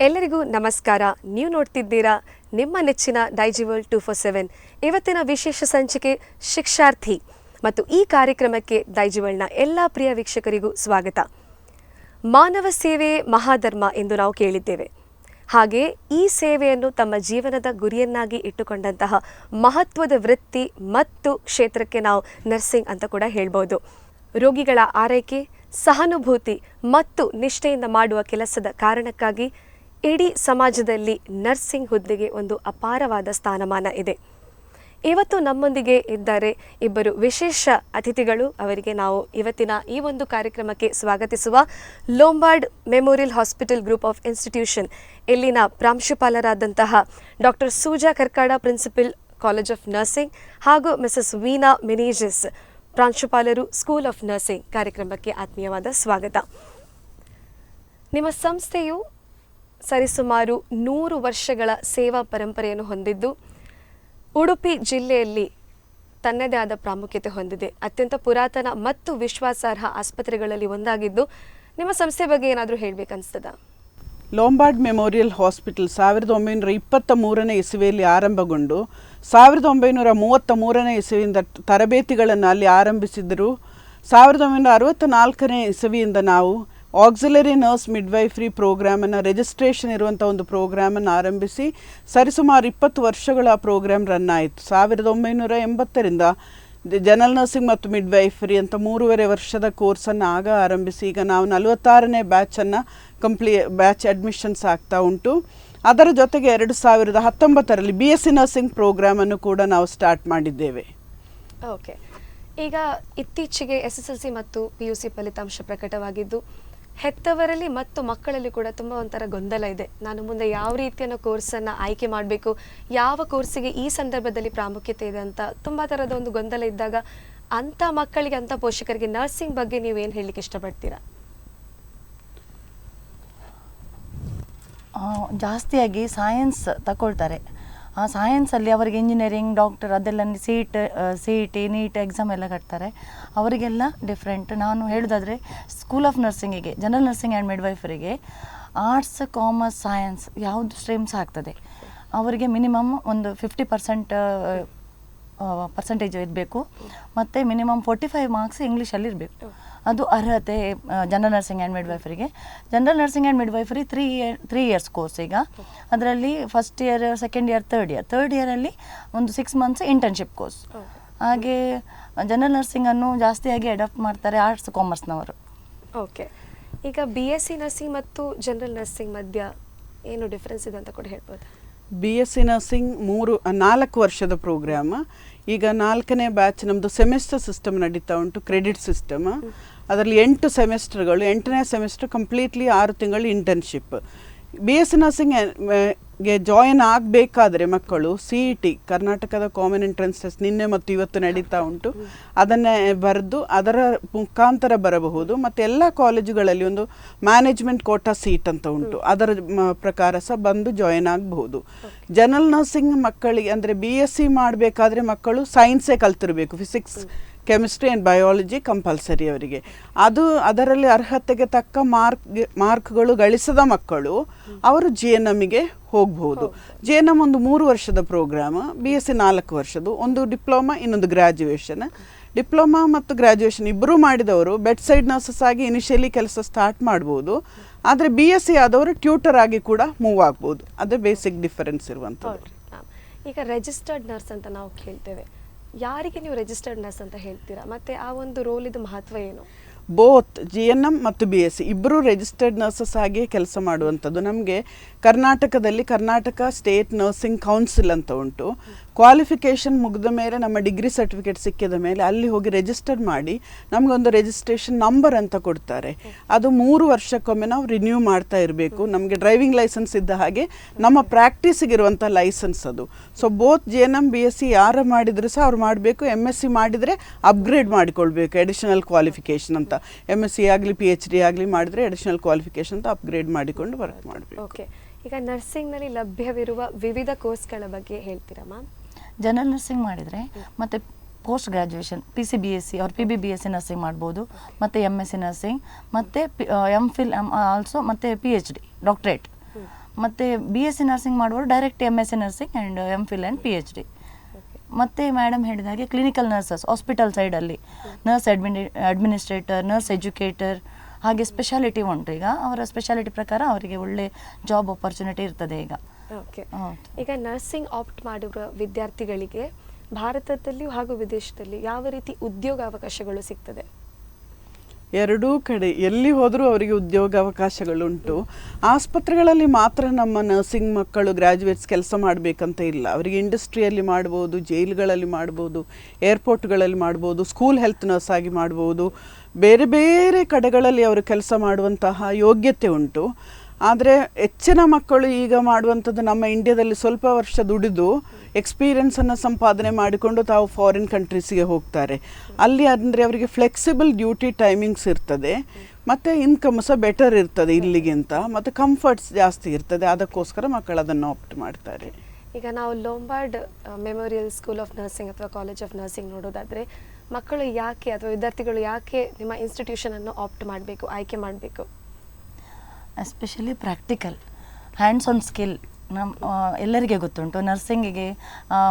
ಎಲ್ಲರಿಗೂ ನಮಸ್ಕಾರ. ನೀವು ನೋಡ್ತಿದ್ದೀರಾ ನಿಮ್ಮ ನೆಚ್ಚಿನ ಡೈಜಿವರ್ಲ್ಡ್ 247. ಇವತ್ತಿನ ವಿಶೇಷ ಸಂಚಿಕೆ ಶಿಕ್ಷಾರ್ಥಿ ಮತ್ತು ಈ ಕಾರ್ಯಕ್ರಮಕ್ಕೆ ಡೈಜಿವರ್ಲ್ಡ್ನ ಎಲ್ಲ ಪ್ರಿಯ ವೀಕ್ಷಕರಿಗೂ ಸ್ವಾಗತ. ಮಾನವ ಸೇವೆ ಮಹಾಧರ್ಮ ಎಂದು ನಾವು ಕೇಳಿದ್ದೇವೆ. ಹಾಗೆ ಈ ಸೇವೆಯನ್ನು ತಮ್ಮ ಜೀವನದ ಗುರಿಯನ್ನಾಗಿ ಇಟ್ಟುಕೊಂಡಂತಹ ಮಹತ್ವದ ವೃತ್ತಿ ಮತ್ತು ಕ್ಷೇತ್ರಕ್ಕೆ ನಾವು ನರ್ಸಿಂಗ್ ಅಂತ ಕೂಡ ಹೇಳ್ಬೋದು. ರೋಗಿಗಳ ಆರೈಕೆ, ಸಹಾನುಭೂತಿ ಮತ್ತು ನಿಷ್ಠೆಯಿಂದ ಮಾಡುವ ಕೆಲಸದ ಕಾರಣಕ್ಕಾಗಿ ಇಡೀ ಸಮಾಜದಲ್ಲಿ ನರ್ಸಿಂಗ್ ಹುದ್ದೆಗೆ ಒಂದು ಅಪಾರವಾದ ಸ್ಥಾನಮಾನ ಇದೆ. ಇವತ್ತು ನಮ್ಮೊಂದಿಗೆ ಇದ್ದಾರೆ ಇಬ್ಬರು ವಿಶೇಷ ಅತಿಥಿಗಳು. ಅವರಿಗೆ ನಾವು ಇವತ್ತಿನ ಈ ಒಂದು ಕಾರ್ಯಕ್ರಮಕ್ಕೆ ಸ್ವಾಗತಿಸುವ Lombard memorial hospital group of institution ಇಲ್ಲಿನ ಪ್ರಾಂಶುಪಾಲರಾದಂತಹ doctor Souza Karkada, principal college of nursing, ಹಾಗೂ ಮಿಸಸ್ ವೀನಾ ಮೆನೇಜಸ್, ಪ್ರಾಂಶುಪಾಲರು, ಸ್ಕೂಲ್ ಆಫ್ ನರ್ಸಿಂಗ್ ಕಾರ್ಯಕ್ರಮಕ್ಕೆ ಆತ್ಮೀಯವಾದ ಸ್ವಾಗತ. ನಿಮ್ಮ ಸಂಸ್ಥೆಯು ಸರಿಸುಮಾರು 100 ವರ್ಷಗಳ ಸೇವಾ ಪರಂಪರೆಯನ್ನು ಹೊಂದಿದ್ದು ಉಡುಪಿ ಜಿಲ್ಲೆಯಲ್ಲಿ ತನ್ನದೇ ಆದ ಪ್ರಾಮುಖ್ಯತೆ ಹೊಂದಿದೆ. ಅತ್ಯಂತ ಪುರಾತನ ಮತ್ತು ವಿಶ್ವಾಸಾರ್ಹ ಆಸ್ಪತ್ರೆಗಳಲ್ಲಿ ಒಂದಾಗಿದ್ದು, ನಿಮ್ಮ ಸಂಸ್ಥೆ ಬಗ್ಗೆ ಏನಾದರೂ ಹೇಳಬೇಕನ್ನಿಸ್ತದ? ಲೋಂಬಾರ್ಡ್ ಮೆಮೋರಿಯಲ್ ಹಾಸ್ಪಿಟಲ್ 1923ನೇ ಇಸವಿಯಲ್ಲಿ ಆರಂಭಗೊಂಡು 1933ನೇ ಇಸವಿಯಿಂದ ತರಬೇತಿಗಳನ್ನು ಅಲ್ಲಿ ಆರಂಭಿಸಿದರು. 1964ನೇ ಇಸವಿಯಿಂದ ನಾವು ಆಕ್ಸಿಲರಿ ನರ್ಸ್ ಮಿಡ್ವೈಫ್ರಿ ಪ್ರೋಗ್ರಾಮನ್ನು, ರಿಜಿಸ್ಟ್ರೇಷನ್ ಇರುವಂಥ ಒಂದು ಪ್ರೋಗ್ರಾಮನ್ನು ಆರಂಭಿಸಿ ಸರಿಸುಮಾರು 20 ವರ್ಷಗಳ ಆ ಪ್ರೋಗ್ರಾಮ್ ರನ್ ಆಯಿತು. 1980ರಿಂದ ಜನರಲ್ ನರ್ಸಿಂಗ್ ಮತ್ತು ಮಿಡ್ವೈಫರಿ ಅಂತ 3.5 ವರ್ಷದ ಕೋರ್ಸನ್ನು ಆಗ ಆರಂಭಿಸಿ ಈಗ ನಾವು 46ನೇ ಬ್ಯಾಚನ್ನು ಬ್ಯಾಚ್ ಅಡ್ಮಿಷನ್ಸ್ ಆಗ್ತಾ ಉಂಟು. ಅದರ ಜೊತೆಗೆ 2019ರಲ್ಲಿ BSc ನರ್ಸಿಂಗ್ ಪ್ರೋಗ್ರಾಮನ್ನು ಕೂಡ ನಾವು ಸ್ಟಾರ್ಟ್ ಮಾಡಿದ್ದೇವೆ. ಓಕೆ, ಈಗ ಇತ್ತೀಚೆಗೆ SSLC ಮತ್ತು PUC ಫಲಿತಾಂಶ ಪ್ರಕಟವಾಗಿದ್ದು ಹೆತ್ತವರಲ್ಲಿ ಮತ್ತು ಮಕ್ಕಳಲ್ಲಿ ಕೂಡ ತುಂಬ ಒಂಥರ ಗೊಂದಲ ಇದೆ. ನಾನು ಮುಂದೆ ಯಾವ ರೀತಿಯ ಕೋರ್ಸನ್ನು ಆಯ್ಕೆ ಮಾಡಬೇಕು, ಯಾವ ಕೋರ್ಸಿಗೆ ಈ ಸಂದರ್ಭದಲ್ಲಿ ಪ್ರಾಮುಖ್ಯತೆ ಇದೆ ಅಂತ ತುಂಬ ಥರದ ಒಂದು ಗೊಂದಲ ಇದ್ದಾಗ ಅಂಥ ಮಕ್ಕಳಿಗೆ, ಅಂಥ ಪೋಷಕರಿಗೆ ನರ್ಸಿಂಗ್ ಬಗ್ಗೆ ನೀವೇನು ಹೇಳಲಿಕ್ಕೆ ಇಷ್ಟಪಡ್ತೀರಾ? ಜಾಸ್ತಿಯಾಗಿ ಸೈನ್ಸ್ ತಗೊಳ್ತಾರೆ. ಆ ಸೈನ್ಸಲ್ಲಿ ಅವರಿಗೆ ಇಂಜಿನಿಯರಿಂಗ್, ಡಾಕ್ಟರ್ ಅದೆಲ್ಲ CET ನೀಟ್ ಎಕ್ಸಾಮ್ ಎಲ್ಲ ಕಟ್ತಾರೆ. ಅವರಿಗೆಲ್ಲ ಡಿಫ್ರೆಂಟ್. ನಾನು ಹೇಳೋದಾದರೆ ಸ್ಕೂಲ್ ಆಫ್ ನರ್ಸಿಂಗಿಗೆ, ಜನರಲ್ ನರ್ಸಿಂಗ್ ಆ್ಯಂಡ್ ಮಿಡ್ವೈಫರಿಗೆ ಆರ್ಟ್ಸ್, ಕಾಮರ್ಸ್, ಸೈನ್ಸ್ ಯಾವುದು ಸ್ಟ್ರೀಮ್ಸ್ ಆಗ್ತದೆ ಅವರಿಗೆ ಮಿನಿಮಮ್ ಒಂದು 50% ಪರ್ಸೆಂಟೇಜ್ ಇರಬೇಕು. ಮತ್ತು ಮಿನಿಮಮ್ 45 ಮಾರ್ಕ್ಸ್ ಇಂಗ್ಲೀಷಲ್ಲಿ ಇರಬೇಕು. ಅದು ಅರ್ಹತೆ ಜನರಲ್ ನರ್ಸಿಂಗ್ ಆ್ಯಂಡ್ ಮಿಡ್ವೈಫರಿಗೆ. General nursing and midwifery 3 years course. ಈಗ ಅದರಲ್ಲಿ first year, second year, third ಇಯರಲ್ಲಿ ಒಂದು 6 ಮಂತ್ಸ್ ಇಂಟರ್ನ್ಶಿಪ್ ಕೋರ್ಸ್. ಹಾಗೆ ಜನರಲ್ ನರ್ಸಿಂಗನ್ನು ಜಾಸ್ತಿಯಾಗಿ ಅಡಾಪ್ಟ್ ಮಾಡ್ತಾರೆ ಆರ್ಟ್ಸ್ ಕಾಮರ್ಸ್ನವರು. ಓಕೆ, ಈಗ BSc ನರ್ಸಿಂಗ್ ಮತ್ತು ಜನರಲ್ ನರ್ಸಿಂಗ್ ಮಧ್ಯ ಏನು ಡಿಫ್ರೆನ್ಸ್ ಇದೆ ಅಂತ ಕೂಡ ಹೇಳ್ಬೋದು? BSc ನರ್ಸಿಂಗ್ 4 ವರ್ಷದ ಪ್ರೋಗ್ರಾಮ್. ಈಗ 4ನೇ ಬ್ಯಾಚ್ ನಮ್ಮದು ಸೆಮಿಸ್ಟರ್ ಸಿಸ್ಟಮ್ ನಡೀತಾ ಉಂಟು, ಕ್ರೆಡಿಟ್ ಸಿಸ್ಟಮ್. ಅದರಲ್ಲಿ 8 ಸೆಮಿಸ್ಟರ್ಗಳು. 8ನೇ ಸೆಮಿಸ್ಟರ್ ಕಂಪ್ಲೀಟ್ಲಿ 6 ತಿಂಗಳು ಇಂಟರ್ನ್ಶಿಪ್. BSc ನರ್ಸಿಂಗ್ಗೆ ಜಾಯಿನ್ ಆಗಬೇಕಾದ್ರೆ ಮಕ್ಕಳು CET, ಕರ್ನಾಟಕದ ಕಾಮನ್ ಎಂಟ್ರೆನ್ಸ್ ಟೆಸ್ಟ್, ನಿನ್ನೆ ಮತ್ತು ಇವತ್ತು ನಡೀತಾ ಉಂಟು. ಅದನ್ನೇ ಬರೆದು ಅದರ ಮುಖಾಂತರ ಬರಬಹುದು. ಮತ್ತು ಎಲ್ಲ ಕಾಲೇಜುಗಳಲ್ಲಿ ಒಂದು ಮ್ಯಾನೇಜ್ಮೆಂಟ್ ಕೋಟಾ ಸೀಟ್ ಅಂತ ಉಂಟು, ಅದರ ಪ್ರಕಾರ ಸಹ ಬಂದು ಜಾಯಿನ್ ಆಗಬಹುದು. ಜನರಲ್ ನರ್ಸಿಂಗ್ ಮಕ್ಕಳಿಗೆ ಅಂದರೆ BSc ಮಾಡಬೇಕಾದ್ರೆ ಮಕ್ಕಳು ಸೈನ್ಸೇ ಕಲ್ತಿರಬೇಕು. Physics, chemistry and biology compulsory ಅವರಿಗೆ. ಅದರಲ್ಲಿ ಅರ್ಹತೆಗೆ ತಕ್ಕ ಮಾರ್ಕ್ಗಳು ಗಳಿಸದ ಮಕ್ಕಳು ಅವರು GNMಗೆ ಹೋಗಬಹುದು. GNM ಒಂದು 3 ವರ್ಷದ ಪ್ರೋಗ್ರಾಮ್, BSc 4 ವರ್ಷದ್ದು. ಒಂದು ಡಿಪ್ಲೊಮಾ, ಇನ್ನೊಂದು ಗ್ರ್ಯಾಜುಯೇಷನ್. ಡಿಪ್ಲೊಮಾ ಮತ್ತು ಗ್ರ್ಯಾಜುಯೇಷನ್ ಇಬ್ಬರೂ ಮಾಡಿದವರು ಬೆಡ್ ಸೈಡ್ ನರ್ಸಸ್ ಆಗಿ ಇನಿಷಿಯಲಿ ಕೆಲಸ ಸ್ಟಾರ್ಟ್ ಮಾಡ್ಬೋದು. ಆದರೆ BSc ಆದವರು ಟ್ಯೂಟರ್ ಆಗಿ ಕೂಡ ಮೂವ್ ಆಗ್ಬೋದು. ಅದೇ ಬೇಸಿಕ್ ಡಿಫರೆನ್ಸ್ ಇರುವಂಥದ್ದು. ಈಗ ರಿಜಿಸ್ಟರ್ಡ್ ನರ್ಸ್ ಅಂತ ನಾವು ಕೇಳ್ತೇವೆ. ಯಾರಿಗೆ ನೀವು ರಿಜಿಸ್ಟರ್ಡ್ ನರ್ಸ್ ಅಂತ ಹೇಳ್ತೀರಾ, ಮತ್ತು ಆ ಒಂದು ರೋಲಿದು ಮಹತ್ವ ಏನು? ಬೋತ್ GNM ಮತ್ತು BSc ಇಬ್ಬರೂ ರಿಜಿಸ್ಟರ್ಡ್ ನರ್ಸಸ್ ಆಗಿ ಕೆಲಸ ಮಾಡುವಂಥದ್ದು. ನಮಗೆ ಕರ್ನಾಟಕದಲ್ಲಿ ಕರ್ನಾಟಕ ಸ್ಟೇಟ್ ನರ್ಸಿಂಗ್ ಕೌನ್ಸಿಲ್ ಅಂತ ಉಂಟು. ಕ್ವಾಲಿಫಿಕೇಷನ್ ಮುಗಿದ ಮೇಲೆ, ನಮ್ಮ ಡಿಗ್ರಿ ಸರ್ಟಿಫಿಕೇಟ್ ಸಿಕ್ಕಿದ ಮೇಲೆ ಅಲ್ಲಿ ಹೋಗಿ ರಿಜಿಸ್ಟರ್ ಮಾಡಿ ನಮಗೊಂದು ರಿಜಿಸ್ಟ್ರೇಷನ್ ನಂಬರ್ ಅಂತ ಕೊಡ್ತಾರೆ. ಅದು 3 ವರ್ಷಕ್ಕೊಮ್ಮೆ ನಾವು ರಿನ್ಯೂ ಮಾಡ್ತಾ ಇರಬೇಕು. ನಮಗೆ ಡ್ರೈವಿಂಗ್ ಲೈಸೆನ್ಸ್ ಇದ್ದ ಹಾಗೆ ನಮ್ಮ ಪ್ರಾಕ್ಟೀಸಿಗಿರುವಂಥ ಲೈಸೆನ್ಸ್ ಅದು. ಸೊ ಬೋತ್ GNM BSc ಯಾರು ಮಾಡಿದರೂ ಸಹ ಅವ್ರು ಮಾಡಬೇಕು. MSc ಮಾಡಿದರೆ ಅಪ್ಗ್ರೇಡ್ ಮಾಡಿಕೊಳ್ಬೇಕು, ಅಡಿಷನಲ್ ಕ್ವಾಲಿಫಿಕೇಷನ್ ಅಂತ. MSc ಆಗಲಿ PhD ಆಗಲಿ ಮಾಡಿದರೆ ಅಡಿಷನಲ್ ಕ್ವಾಲಿಫಿಕೇಷನ್ ಅಂತ ಅಪ್ಗ್ರೇಡ್ ಮಾಡಿಕೊಂಡು ವರ್ಕ್ ಮಾಡಬೇಕು. ಓಕೆ, ಈಗ ನರ್ಸಿಂಗ್ನಲ್ಲಿ ಲಭ್ಯವಿರುವ ವಿವಿಧ ಕೋರ್ಸ್ಗಳ ಬಗ್ಗೆ ಹೇಳ್ತೀರಾ ಮ್ಯಾಮ್? ಜನರಲ್ ನರ್ಸಿಂಗ್ ಮಾಡಿದರೆ ಮತ್ತು ಪೋಸ್ಟ್ ಗ್ರ್ಯಾಜುಯೇಷನ್ PCBSc ಅವ್ರು PBBSc ನರ್ಸಿಂಗ್ ಮಾಡ್ಬೋದು, ಮತ್ತು MSc ನರ್ಸಿಂಗ್, ಮತ್ತು MPhil ಆಲ್ಸೋ, ಮತ್ತು PhD ಡಾಕ್ಟ್ರೇಟ್ ಮತ್ತು BSc ನರ್ಸಿಂಗ್ ಮಾಡುವವರು direct MSc nursing and MPhil and PhD. ಮತ್ತು ಮೇಡಮ್ ಹೇಳಿದ ಹಾಗೆ ಕ್ಲಿನಿಕಲ್ ನರ್ಸಸ್ ಹಾಸ್ಪಿಟಲ್ ಸೈಡಲ್ಲಿ ನರ್ಸ್ ಅಡ್ಮಿನಿಸ್ಟ್ರೇಟರ್, ನರ್ಸ್ ಎಜುಕೇಟರ್, ಹಾಗೆ ಸ್ಪೆಷಾಲಿಟಿ ಉಂಟು. ಈಗ ಅವರ ಸ್ಪೆಷಾಲಿಟಿ ಪ್ರಕಾರ ಅವರಿಗೆ ಒಳ್ಳೆ ಜಾಬ್ ಆಪರ್ಚುನಿಟಿ ಇರ್ತದೆ ಈಗ. ಓಕೆ, ಈಗ ನರ್ಸಿಂಗ್ ಆಪ್ಟ್ ಮಾಡಿರುವ ವಿದ್ಯಾರ್ಥಿಗಳಿಗೆ ಭಾರತದಲ್ಲಿಯೂ ಹಾಗೂ ವಿದೇಶದಲ್ಲಿ ಯಾವ ರೀತಿ ಉದ್ಯೋಗಾವಕಾಶಗಳು ಸಿಗ್ತದೆ? ಎರಡೂ ಕಡೆ ಎಲ್ಲಿ ಹೋದರೂ ಅವರಿಗೆ ಉದ್ಯೋಗಾವಕಾಶಗಳುಂಟು. ಆಸ್ಪತ್ರೆಗಳಲ್ಲಿ ಮಾತ್ರ ನಮ್ಮ ನರ್ಸಿಂಗ್ ಮಕ್ಕಳು ಗ್ರ್ಯಾಜುಯೇಟ್ಸ್ ಕೆಲಸ ಮಾಡಬೇಕಂತ ಇಲ್ಲ. ಅವರಿಗೆ ಇಂಡಸ್ಟ್ರಿಯಲ್ಲಿ ಮಾಡ್ಬೋದು, ಜೈಲುಗಳಲ್ಲಿ ಮಾಡ್ಬೋದು, ಏರ್ಪೋರ್ಟ್ಗಳಲ್ಲಿ ಮಾಡ್ಬೋದು, ಸ್ಕೂಲ್ ಹೆಲ್ತ್ ನರ್ಸ್ ಆಗಿ ಮಾಡ್ಬೋದು, ಬೇರೆ ಬೇರೆ ಕಡೆಗಳಲ್ಲಿ ಅವರು ಕೆಲಸ ಮಾಡುವಂತಹ ಯೋಗ್ಯತೆ ಉಂಟು. ಆದರೆ ಹೆಚ್ಚಿನ ಮಕ್ಕಳು ಈಗ ಮಾಡುವಂಥದ್ದು ನಮ್ಮ ಇಂಡಿಯಾದಲ್ಲಿ ಸ್ವಲ್ಪ ವರ್ಷ ದುಡಿದು ಎಕ್ಸ್ಪೀರಿಯನ್ಸನ್ನು ಸಂಪಾದನೆ ಮಾಡಿಕೊಂಡು ತಾವು ಫಾರಿನ್ ಕಂಟ್ರೀಸಿಗೆ ಹೋಗ್ತಾರೆ. ಅಲ್ಲಿ ಅಂದರೆ ಅವರಿಗೆ ಫ್ಲೆಕ್ಸಿಬಲ್ ಡ್ಯೂಟಿ ಟೈಮಿಂಗ್ಸ್ ಇರ್ತದೆ, ಮತ್ತು ಇನ್ಕಮ್ ಸಹ ಬೆಟರ್ ಇರ್ತದೆ ಇಲ್ಲಿಗಿಂತ, ಮತ್ತು ಕಂಫರ್ಟ್ಸ್ ಜಾಸ್ತಿ ಇರ್ತದೆ. ಅದಕ್ಕೋಸ್ಕರ ಮಕ್ಕಳು ಅದನ್ನು ಆಪ್ಟ್ ಮಾಡ್ತಾರೆ. ಈಗ ನಾವು Lombard memorial school of nursing ಅಥವಾ ಕಾಲೇಜ್ ಆಫ್ ನರ್ಸಿಂಗ್ ನೋಡೋದಾದರೆ ಮಕ್ಕಳು ಯಾಕೆ ಅಥವಾ ವಿದ್ಯಾರ್ಥಿಗಳು ಯಾಕೆ ನಿಮ್ಮ ಇನ್ಸ್ಟಿಟ್ಯೂಷನನ್ನು ಆಪ್ಟ್ ಮಾಡಬೇಕು, ಆಯ್ಕೆ ಮಾಡಬೇಕು? Especially practical hands on skill ಎಲ್ಲರಿಗೆ ಗೊತ್ತುಂಟು. ನರ್ಸಿಂಗಿಗೆ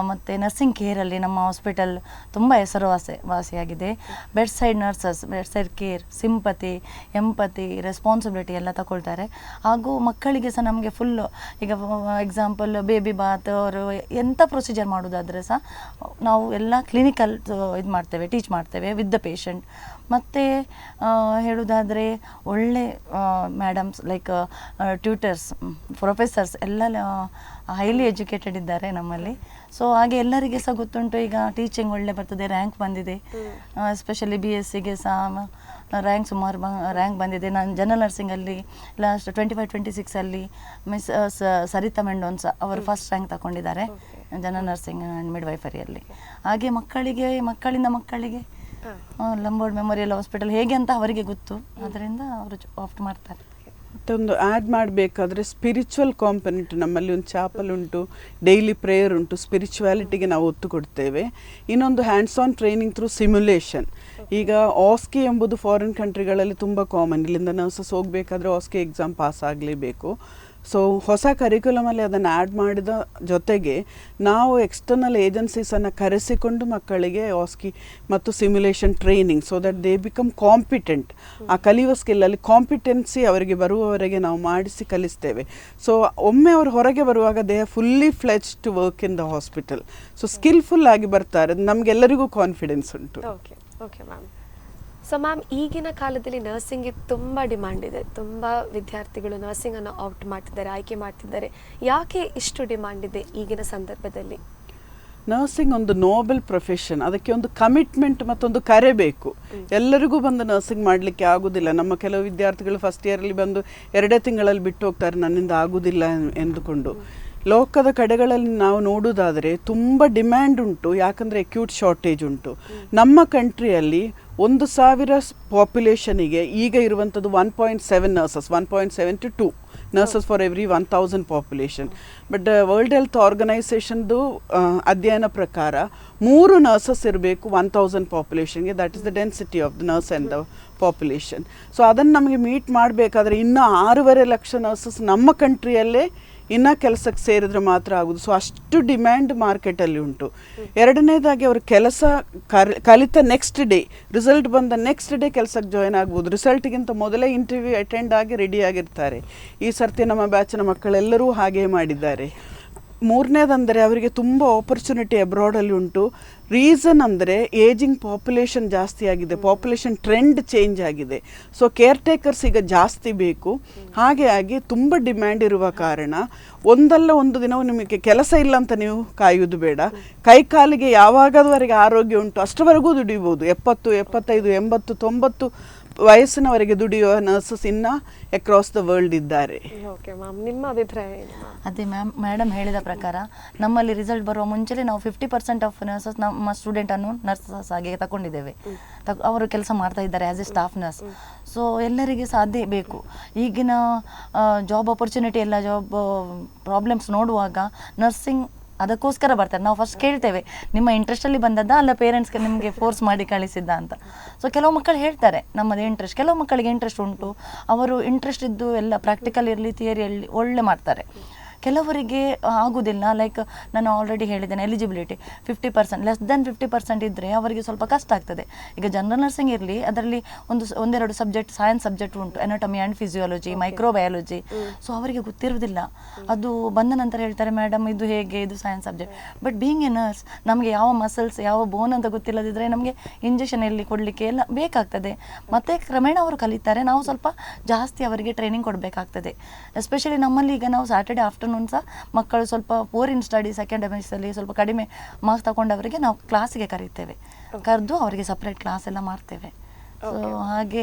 ಮತ್ತು ನರ್ಸಿಂಗ್ ಕೇರಲ್ಲಿ ನಮ್ಮ ಹಾಸ್ಪಿಟಲ್ ತುಂಬ ಹೆಸರುವಾಸಿಯಾಗಿದೆ. Bed side nurses, bed side care, sympathy, empathy, responsibility ಎಲ್ಲ ತಗೊಳ್ತಾರೆ. ಹಾಗೂ ಮಕ್ಕಳಿಗೆ ಸಹ ನಮಗೆ ಫುಲ್ಲು, ಈಗ ಎಕ್ಸಾಂಪಲ್ ಬೇಬಿ ಬಾತ್ ಅವರು ಎಂಥ ಪ್ರೊಸೀಜರ್ ಮಾಡೋದಾದರೆ ಸಹ ನಾವು ಎಲ್ಲ ಕ್ಲಿನಿಕಲ್ ಇದು ಮಾಡ್ತೇವೆ, ಟೀಚ್ ಮಾಡ್ತೇವೆ ವಿತ್ ದ ಪೇಷಂಟ್. ಮತ್ತು ಹೇಳೋದಾದರೆ ಒಳ್ಳೆ ಮೇಡಮ್ಸ್ ಲೈಕ್ ಟ್ಯೂಟರ್ಸ್, ಪ್ರೊಫೆಸರ್ಸ್ ಎಲ್ಲ ಹೈಲಿ ಎಜುಕೇಟೆಡ್ ಇದ್ದಾರೆ ನಮ್ಮಲ್ಲಿ. ಸೊ ಹಾಗೆ ಎಲ್ಲರಿಗೆ ಸಹ ಗೊತ್ತುಂಟು, ಈಗ ಟೀಚಿಂಗ್ ಒಳ್ಳೆ ಬರ್ತದೆ, ರ್ಯಾಂಕ್ ಬಂದಿದೆ. ಎಸ್ಪೆಷಲಿ BScಗೆ ಸಹ ರ್ಯಾಂಕ್ ಸುಮಾರು ರ್ಯಾಂಕ್ ಬಂದಿದೆ. ನಾನು ಜನರಲ್ ನರ್ಸಿಂಗಲ್ಲಿ ಲಾಸ್ಟ್ 25-26 ಮಿಸ್ ಸರಿತಾ ಮೆಂಡೋನ್ಸ್ ಅವರು ಫಸ್ಟ್ ರ್ಯಾಂಕ್ ತಗೊಂಡಿದ್ದಾರೆ ಜನರಲ್ ನರ್ಸಿಂಗ್ ಆ್ಯಂಡ್ ಮಿಡ್ವೈಫರಿಯಲ್ಲಿ. ಹಾಗೆ ಮಕ್ಕಳಿಂದ ಮಕ್ಕಳಿಗೆ ಲಂಬೋರ್ಡ್ ಮೆಮೋರಿಯಲ್ ಹಾಸ್ಪಿಟಲ್ ಹೇಗೆ ಅಂತ ಅವರಿಗೆ ಗೊತ್ತು, ಅದರಿಂದ ಅವರು ಆಪ್ಟ್ ಮಾಡ್ತಾರೆ. ಮತ್ತೊಂದು ಆ್ಯಡ್ ಮಾಡಬೇಕಾದ್ರೆ ಸ್ಪಿರಿಚುವಲ್ ಕಾಂಪೊನೆಂಟ್, ನಮ್ಮಲ್ಲಿ ಒಂದು ಚಾಪಲ್ ಉಂಟು, ಡೈಲಿ ಪ್ರೇಯರ್ ಉಂಟು, ಸ್ಪಿರಿಚುವಾಲಿಟಿಗೆ ನಾವು ಒತ್ತು ಕೊಡ್ತೇವೆ. ಇನ್ನೊಂದು hands on training through simulation. ಈಗ OSCE ಎಂಬುದು ಫಾರಿನ್ ಕಂಟ್ರಿಗಳಲ್ಲಿ ತುಂಬ ಕಾಮನ್. ಇಲ್ಲಿಂದ ನರ್ಸಸ್ ಹೋಗಬೇಕಾದ್ರೆ OSCE ಎಕ್ಸಾಮ್ ಪಾಸ್ ಆಗಲೇಬೇಕು. ಸೊ ಹೊಸ ಕರಿಕ್ಯುಲಮಲ್ಲಿ ಅದನ್ನು ಆ್ಯಡ್ ಮಾಡಿದ ಜೊತೆಗೆ ನಾವು ಎಕ್ಸ್ಟರ್ನಲ್ ಏಜೆನ್ಸೀಸನ್ನು ಕರೆಸಿಕೊಂಡು ಮಕ್ಕಳಿಗೆ OSCE ಮತ್ತು simulation training, so that they become competent. ಆ ಕಲಿಯುವ ಸ್ಕಿಲ್ಲಲ್ಲಿ ಕಾಂಪಿಟೆನ್ಸಿ ಅವರಿಗೆ ಬರುವವರೆಗೆ ನಾವು ಮಾಡಿಸಿ ಕಲಿಸ್ತೇವೆ. ಸೊ ಒಮ್ಮೆ ಅವರು ಹೊರಗೆ ಬರುವಾಗ they are fully fledge to work in the hospital. So skillful ಆಗಿ ಬರ್ತಾರೆ, ನಮಗೆಲ್ಲರಿಗೂ ಕಾನ್ಫಿಡೆನ್ಸ್ ಉಂಟು. Okay okay ma'am. So ma'am, ಈಗಿನ ಕಾಲದಲ್ಲಿ ನರ್ಸಿಂಗ್ಗೆ ತುಂಬ ಡಿಮ್ಯಾಂಡ್ ಇದೆ. ತುಂಬ ವಿದ್ಯಾರ್ಥಿಗಳು ನರ್ಸಿಂಗನ್ನು ಆಪ್ಟ್ ಮಾಡ್ತಿದ್ದಾರೆ, ಆಯ್ಕೆ ಮಾಡ್ತಿದ್ದಾರೆ. ಯಾಕೆ ಇಷ್ಟು ಡಿಮ್ಯಾಂಡ್ ಇದೆ ಈಗಿನ ಸಂದರ್ಭದಲ್ಲಿ? ನರ್ಸಿಂಗ್ ಒಂದು ನೋಬಲ್ ಪ್ರೊಫೆಷನ್. ಅದಕ್ಕೆ ಒಂದು ಕಮಿಟ್ಮೆಂಟ್ ಮತ್ತೊಂದು ಕರೆ ಬೇಕು. ಎಲ್ಲರಿಗೂ ಬಂದು ನರ್ಸಿಂಗ್ ಮಾಡಲಿಕ್ಕೆ ಆಗೋದಿಲ್ಲ. ನಮ್ಮ ಕೆಲವು ವಿದ್ಯಾರ್ಥಿಗಳು ಫಸ್ಟ್ ಇಯರಲ್ಲಿ ಬಂದು 2 ತಿಂಗಳಲ್ಲಿ ಬಿಟ್ಟು ಹೋಗ್ತಾರೆ, ನನ್ನಿಂದ ಆಗೋದಿಲ್ಲ ಎಂದುಕೊಂಡು. ಲೋಕದ ಕಡೆಗಳಲ್ಲಿ ನಾವು ನೋಡೋದಾದರೆ ತುಂಬ ಡಿಮ್ಯಾಂಡ್ ಉಂಟು, ಯಾಕಂದರೆ ಅಕ್ಯೂಟ್ ಶಾರ್ಟೇಜ್ ಉಂಟು. ನಮ್ಮ ಕಂಟ್ರಿಯಲ್ಲಿ 1,000 ಪಾಪ್ಯುಲೇಷನಿಗೆ ಈಗ ಇರುವಂಥದ್ದು 1.7 nurses, 1.7 to 2 nurses for every 1,000 population. But world health ಆರ್ಗನೈಸೇಷನ್ದು ಅಧ್ಯಯನ ಪ್ರಕಾರ 3 ನರ್ಸಸ್ ಇರಬೇಕು 1,000 ಪಾಪ್ಯುಲೇಷನ್ಗೆ. That is the density of the nurse and the population. So ಅದನ್ನು ನಮಗೆ ಮೀಟ್ ಮಾಡಬೇಕಾದ್ರೆ ಇನ್ನೂ 6.5 ಲಕ್ಷ ನರ್ಸಸ್ ನಮ್ಮ ಕಂಟ್ರಿಯಲ್ಲೇ ಇನ್ನೂ ಕೆಲಸಕ್ಕೆ ಸೇರಿದ್ರೆ ಮಾತ್ರ ಆಗೋದು. ಸೊ ಅಷ್ಟು ಡಿಮ್ಯಾಂಡ್ ಮಾರ್ಕೆಟಲ್ಲಿ ಉಂಟು. ಎರಡನೇದಾಗಿ ಅವರು ಕೆಲಸ ಕಲಿತ ನೆಕ್ಸ್ಟ್ ಡೇ, ರಿಸಲ್ಟ್ ಬಂದ ನೆಕ್ಸ್ಟ್ ಡೇ ಕೆಲಸಕ್ಕೆ ಜಾಯ್ನ್ ಆಗ್ಬೋದು. ರಿಸಲ್ಟ್ಗಿಂತ ಮೊದಲೇ ಇಂಟರ್ವ್ಯೂ ಅಟೆಂಡ್ ಆಗಿ ರೆಡಿಯಾಗಿರ್ತಾರೆ. ಈ ಸರ್ತಿ ನಮ್ಮ ಬ್ಯಾಚಿನ ಮಕ್ಕಳೆಲ್ಲರೂ ಹಾಗೇ ಮಾಡಿದ್ದಾರೆ. ಮೂರನೇದಂದರೆ ಅವರಿಗೆ ತುಂಬ ಆಪರ್ಚುನಿಟಿ ಅಬ್ರಾಡಲ್ಲಿ ಉಂಟು. ರೀಸನ್ ಅಂದರೆ ಏಜಿಂಗ್ ಪಾಪ್ಯುಲೇಷನ್ ಜಾಸ್ತಿ ಆಗಿದೆ, ಪಾಪ್ಯುಲೇಷನ್ ಟ್ರೆಂಡ್ ಚೇಂಜ್ ಆಗಿದೆ. ಸೊ ಕೇರ್ ಟೇಕರ್ಸ್ ಈಗ ಜಾಸ್ತಿ ಬೇಕು. ಹಾಗೆ ಆಗಿ ತುಂಬ ಡಿಮ್ಯಾಂಡ್ ಇರುವ ಕಾರಣ ಒಂದಲ್ಲ ಒಂದು ದಿನವೂ ನಿಮಗೆ ಕೆಲಸ ಇಲ್ಲ ಅಂತ ನೀವು ಕಾಯುವುದು ಬೇಡ. ಕೈಕಾಲಿಗೆ ಯಾವಾಗದವರೆಗೆ ಆರೋಗ್ಯ ಉಂಟು ಅಷ್ಟವರೆಗೂ ದುಡಿಬೋದು. 70, 75, 80, 90 ವಯಸ್ಸಿನವರೆಗೆ ದುಡಿಯುವ ನರ್ಸಸ್ ಇನ್ನ ಅಕ್ರಾಸ್ ದ ವರ್ಲ್ಡ್ ಇದ್ದಾರೆ. ಓಕೆ ಮ್ಯಾಮ್, ನಿಮ್ಮ ಅಭಿಪ್ರಾಯ ಏನು? ಅದೇ ಮೇಡಮ್ ಹೇಳಿದ ಪ್ರಕಾರ ನಮ್ಮಲ್ಲಿ ರಿಸಲ್ಟ್ ಬರುವ ಮುಂಚೆ ನಾವು 50% ಆಫ್ ನರ್ಸಸ್ ನಮ್ಮ ಸ್ಟೂಡೆಂಟನ್ನು ನರ್ಸಸ್ ಆಗಿ ತಗೊಂಡಿದ್ದೇವೆ. ಅವರು ಕೆಲಸ ಮಾಡ್ತಾ ಇದ್ದಾರೆ as A staff nurse. So ಎಲ್ಲರಿಗೆ ಸಾಧ್ಯ ಬೇಕು. ಈಗಿನ ಜಾಬ್ ಆಪರ್ಚುನಿಟಿ ಎಲ್ಲ ಜಾಬ್ ಪ್ರಾಬ್ಲಮ್ಸ್ ನೋಡುವಾಗ ನರ್ಸಿಂಗ್ ಅದಕ್ಕೋಸ್ಕರ ಬರ್ತಾರೆ. ನಾವು ಫಸ್ಟ್ ಕೇಳ್ತೇವೆ, ನಿಮ್ಮ ಇಂಟ್ರೆಸ್ಟಲ್ಲಿ ಬಂದದ್ದ ಅಲ್ಲ ಪೇರೆಂಟ್ಸ್ಗೆ ನಿಮಗೆ ಫೋರ್ಸ್ ಮಾಡಿ ಕಳಿಸಿದ್ದ ಅಂತ. ಸೊ ಕೆಲವು ಮಕ್ಕಳು ಹೇಳ್ತಾರೆ ನಮ್ಮದು ಇಂಟ್ರೆಸ್ಟ್, ಕೆಲವು ಮಕ್ಕಳಿಗೆ ಇಂಟ್ರೆಸ್ಟ್ ಉಂಟು, ಅವರು ಇಂಟ್ರೆಸ್ಟ್ ಇದ್ದು ಎಲ್ಲ ಪ್ರಾಕ್ಟಿಕಲ್ ಇರಲಿ ಥಿಯರಿಯಲ್ಲಿ ಒಳ್ಳೆ ಮಾಡ್ತಾರೆ. ಕೆಲವರಿಗೆ ಆಗೋದಿಲ್ಲ. ಲೈಕ್ ನಾನು ಆಲ್ರೆಡಿ ಹೇಳಿದ್ದೇನೆ, ಎಲಿಜಿಬಿಲಿಟಿ 50%, ಲೆಸ್ ದೆನ್ 50% ಇದ್ದರೆ ಅವರಿಗೆ ಸ್ವಲ್ಪ ಕಷ್ಟ ಆಗ್ತದೆ. ಈಗ ಜನರಲ್ ನರ್ಸಿಂಗ್ ಇರಲಿ, ಅದರಲ್ಲಿ ಒಂದೆರಡು ಸಬ್ಜೆಕ್ಟ್ ಸೈನ್ಸ್ ಸಬ್ಜೆಕ್ಟ್ ಉಂಟು, anatomy and physiology, microbiology. So ಅವರಿಗೆ ಗೊತ್ತಿರೋದಿಲ್ಲ. ಅದು ಬಂದ ನಂತರ ಹೇಳ್ತಾರೆ ಮೇಡಮ್ ಇದು ಹೇಗೆ, ಇದು science subject. But being A nurse ನಮಗೆ ಯಾವ ಮಸಲ್ಸ್ ಯಾವ ಬೋನ್ ಅಂತ ಗೊತ್ತಿಲ್ಲದಿದ್ದರೆ ನಮಗೆ ಇಂಜೆಕ್ಷನ್ ಎಲ್ಲಿ ಕೊಡಲಿಕ್ಕೆ ಎಲ್ಲ ಬೇಕಾಗ್ತದೆ. ಮತ್ತು ಕ್ರಮೇಣ ಅವರು ಕಲಿತಾರೆ, ನಾವು ಸ್ವಲ್ಪ ಜಾಸ್ತಿ ಅವರಿಗೆ ಟ್ರೈನಿಂಗ್ ಕೊಡಬೇಕಾಗ್ತದೆ. ಎಸ್ಪೆಷಲಿ ನಮ್ಮಲ್ಲಿ ಈಗ ನಾವು ಸ್ಯಾಟರ್ಡೆ ಆಫ್ಟರ್ನೂನ್ ಸಹ ಮಕ್ಕಳು ಸ್ವಲ್ಪ ಪೋರ್ ಇನ್ ಸ್ಟಡಿ ಸೆಕೆಂಡ್ ಸೆಮಿಸ್ಟರಲ್ಲಿ ಸ್ವಲ್ಪ ಕಡಿಮೆ ಮಾರ್ಕ್ಸ್ ತಗೊಂಡವರಿಗೆ ನಾವು ಕ್ಲಾಸಿಗೆ ಕರೀತೇವೆ, ಕರೆದು ಅವರಿಗೆ ಸಪ್ರೇಟ್ ಕ್ಲಾಸ್ ಎಲ್ಲ ಮಾಡ್ತೇವೆ. ಸೊ ಹಾಗೆ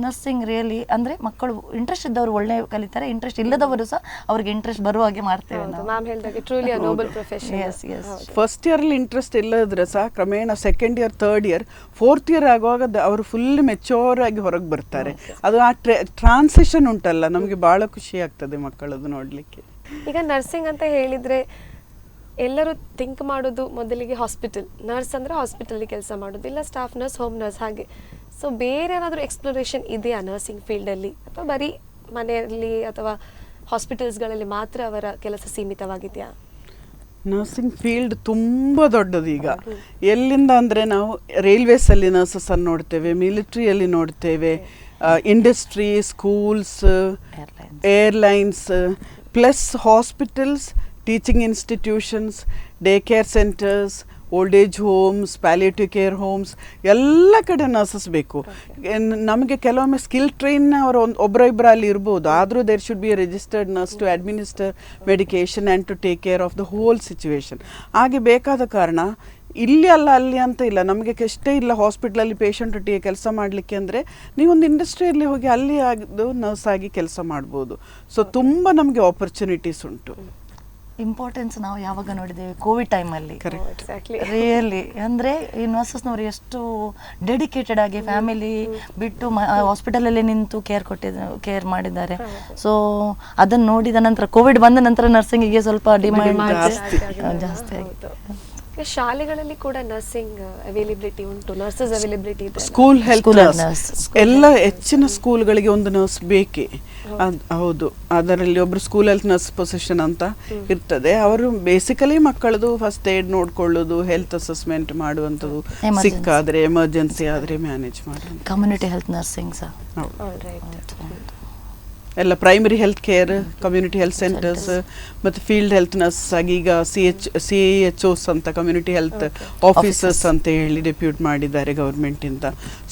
ನರ್ಸಿಂಗ್ ರಿಯಲಿ ಅಂದರೆ ಮಕ್ಕಳು ಇಂಟ್ರೆಸ್ಟ್ ಇದ್ದವರು ಒಳ್ಳೆ ಕಲಿತಾರೆ, ಇಂಟ್ರೆಸ್ಟ್ ಇಲ್ಲದವರು ಸಹ ಅವ್ರಿಗೆ ಇಂಟ್ರೆಸ್ಟ್ ಬರುವ ಹಾಗೆ ಮಾಡ್ತೇವೆ ನಾವು. ಮ್ಯಾಮ್ ಹೇಳಿದಾಗೆ truly a noble profession. Yes yes. First ಇಯರಲ್ಲಿ ಇಂಟ್ರೆಸ್ಟ್ ಇಲ್ಲದ್ರೆ ಸಹ ಕ್ರಮೇಣ second year third year fourth year ಆಗುವಾಗ ಅವರು ಫುಲ್ ಮೆಚೂರ್ ಆಗಿ ಹೊರಗೆ ಬರ್ತಾರೆ. ಅದು ಆ ಟ್ರಾನ್ಸಿಷನ್ ಉಂಟಲ್ಲ, ನಮಗೆ ಭಾಳ ಖುಷಿ ಆಗ್ತದೆ ಮಕ್ಕಳದು ನೋಡಲಿಕ್ಕೆ. ಈಗ ನರ್ಸಿಂಗ್ ಅಂತ ಹೇಳಿದರೆ ಎಲ್ಲರೂ ಥಿಂಕ್ ಮಾಡೋದು ಮೊದಲಿಗೆ ಹಾಸ್ಪಿಟಲ್, ನರ್ಸ್ ಅಂದರೆ ಹಾಸ್ಪಿಟಲ್ಲಿ ಕೆಲಸ ಮಾಡೋದು, ಇಲ್ಲ ಸ್ಟಾಫ್ ನರ್ಸ್, ಹೋಮ್ ನರ್ಸ್ ಹಾಗೆ. ಸೊ ಬೇರೆ ಏನಾದರೂ ಎಕ್ಸ್ಪ್ಲೋರೇಷನ್ ಇದೆಯಾ ನರ್ಸಿಂಗ್ ಫೀಲ್ಡಲ್ಲಿ, ಅಥವಾ ಬರೀ ಮನೆಯಲ್ಲಿ ಅಥವಾ ಹಾಸ್ಪಿಟಲ್ಸ್ಗಳಲ್ಲಿ ಮಾತ್ರ ಅವರ ಕೆಲಸ ಸೀಮಿತವಾಗಿದೆಯಾ? ನರ್ಸಿಂಗ್ ಫೀಲ್ಡ್ ತುಂಬ ದೊಡ್ಡದು ಈಗ. ಎಲ್ಲಿಂದ ಅಂದರೆ ನಾವು ರೈಲ್ವೇಸಲ್ಲಿ ನರ್ಸಸನ್ನು ನೋಡ್ತೇವೆ, ಮಿಲಿಟ್ರಿಯಲ್ಲಿ ನೋಡ್ತೇವೆ, industry, schools, airlines, plus hospitals, teaching institutions, day care centres, old age homes, palliative care homes, ಎಲ್ಲ ಕಡೆ ನರ್ಸಸ್ ಬೇಕು. ನಮಗೆ ಕೆಲವೊಮ್ಮೆ ಸ್ಕಿಲ್ ಟ್ರೈನ್ ಅವರು ಒಬ್ಬರಿಬ್ಬರು ಅಲ್ಲಿ ಇರ್ಬೋದು, ಆದರೂ there should be a registered nurse to administer medication and to take care of the whole situation. ಹಾಗೆ ಬೇಕಾದ ಕಾರಣ ಇಲ್ಲಿ ಅಲ್ಲ ಅಲ್ಲಿ ಅಂತ ಇಲ್ಲ, ನಮಗೆ ಎಷ್ಟೇ ಇಲ್ಲ ಹಾಸ್ಪಿಟ್ಲಲ್ಲಿ ಪೇಷಂಟೊಟ್ಟಿಗೆ ಕೆಲಸ ಮಾಡಲಿಕ್ಕೆ ಅಂದರೆ ನೀವೊಂದು ಇಂಡಸ್ಟ್ರಿಯಲ್ಲಿ ಹೋಗಿ ಅಲ್ಲಿ ಆಗಿದ್ದು ನರ್ಸ್ ಆಗಿ ಕೆಲಸ ಮಾಡ್ಬೋದು. ಸೊ ತುಂಬ ನಮಗೆ ಆಪರ್ಚುನಿಟೀಸ್ ಉಂಟು. ಇಂಪಾರ್ಟೆನ್ಸ್ ನಾವು ಯಾವಾಗ ನೋಡಿದ್ದೇವೆ ಕೋವಿಡ್ ಟೈಮಲ್ಲಿ ಎಕ್ಸಾಕ್ಟ್ಲಿ. ರಿಯಲಿ ಅಂದರೆ ಈ ನರ್ಸಸ್ನವರು ಎಷ್ಟು ಡೆಡಿಕೇಟೆಡ್ ಆಗಿ ಫ್ಯಾಮಿಲಿ ಬಿಟ್ಟು ಹಾಸ್ಪಿಟಲಲ್ಲಿ ನಿಂತು ಕೇರ್ ಮಾಡಿದ್ದಾರೆ. ಸೊ ಅದನ್ನು ನೋಡಿದ ನಂತರ ಕೋವಿಡ್ ಬಂದ ನಂತರ ನರ್ಸಿಂಗಿಗೆ ಸ್ವಲ್ಪ ಡಿಮ್ಯಾಂಡ್ ಜಾಸ್ತಿ ಆಗಿದೆ. ಶಾಲೆಗಳಲ್ಲಿ ಕೂಡ ನರ್ಸಿಂಗ್ ಅವೈಲಬಿಲಿಟಿ ಉಂಟು, ನರ್ಸಸ್ ಅವೈಲಬಿಲಿಟಿ ಇದೆ. ಸ್ಕೂಲ್ ಹೆಲ್ತ್ ನರ್ಸ್ ಎಲ್ಲ ಹೆಚ್ಚಿನ ಸ್ಕೂಲ್ಗಳಿಗೆ ಒಂದು ನರ್ಸ್ ಬೇಕೇ. ಹೌದು, ಅದರಲ್ಲಿ ಒಬ್ರು ಸ್ಕೂಲ್ ಹೆಲ್ತ್ ನರ್ಸ್ ಪೊಸಿಷನ್ ಅಂತ ಇರ್ತದೆ. ಅವರು ಬೇಸಿಕಲಿ ಮಕ್ಕಳದು ಫಸ್ಟ್ ಏಡ್ ನೋಡ್ಕೊಳ್ಳೋದು, ಹೆಲ್ತ್ ಅಸೆಸ್ಮೆಂಟ್ ಮಾಡುವಂಥದ್ದು, ಸಿಕ್ಕಾದ್ರೆ ಎಮರ್ಜೆನ್ಸಿ ಆದರೆ ಮ್ಯಾನೇಜ್ ಮಾಡೋದು. ಕಮ್ಯುನಿಟಿ ಹೆಲ್ತ್ ನರ್ಸಿಂಗ್ ಸಹ ಎಲ್ಲ primary health care, community health centres ಮತ್ತು ಫೀಲ್ಡ್ ಹೆಲ್ತ್ ನರ್ಸ್ ಆಗಿ ಈಗ CHOs ಅಂತ ಕಮ್ಯುನಿಟಿ ಹೆಲ್ತ್ ಆಫೀಸರ್ಸ್ ಅಂತ ಹೇಳಿ ಡೆಪ್ಯೂಟ್ ಮಾಡಿದ್ದಾರೆ ಗೌರ್ಮೆಂಟಿಂದ.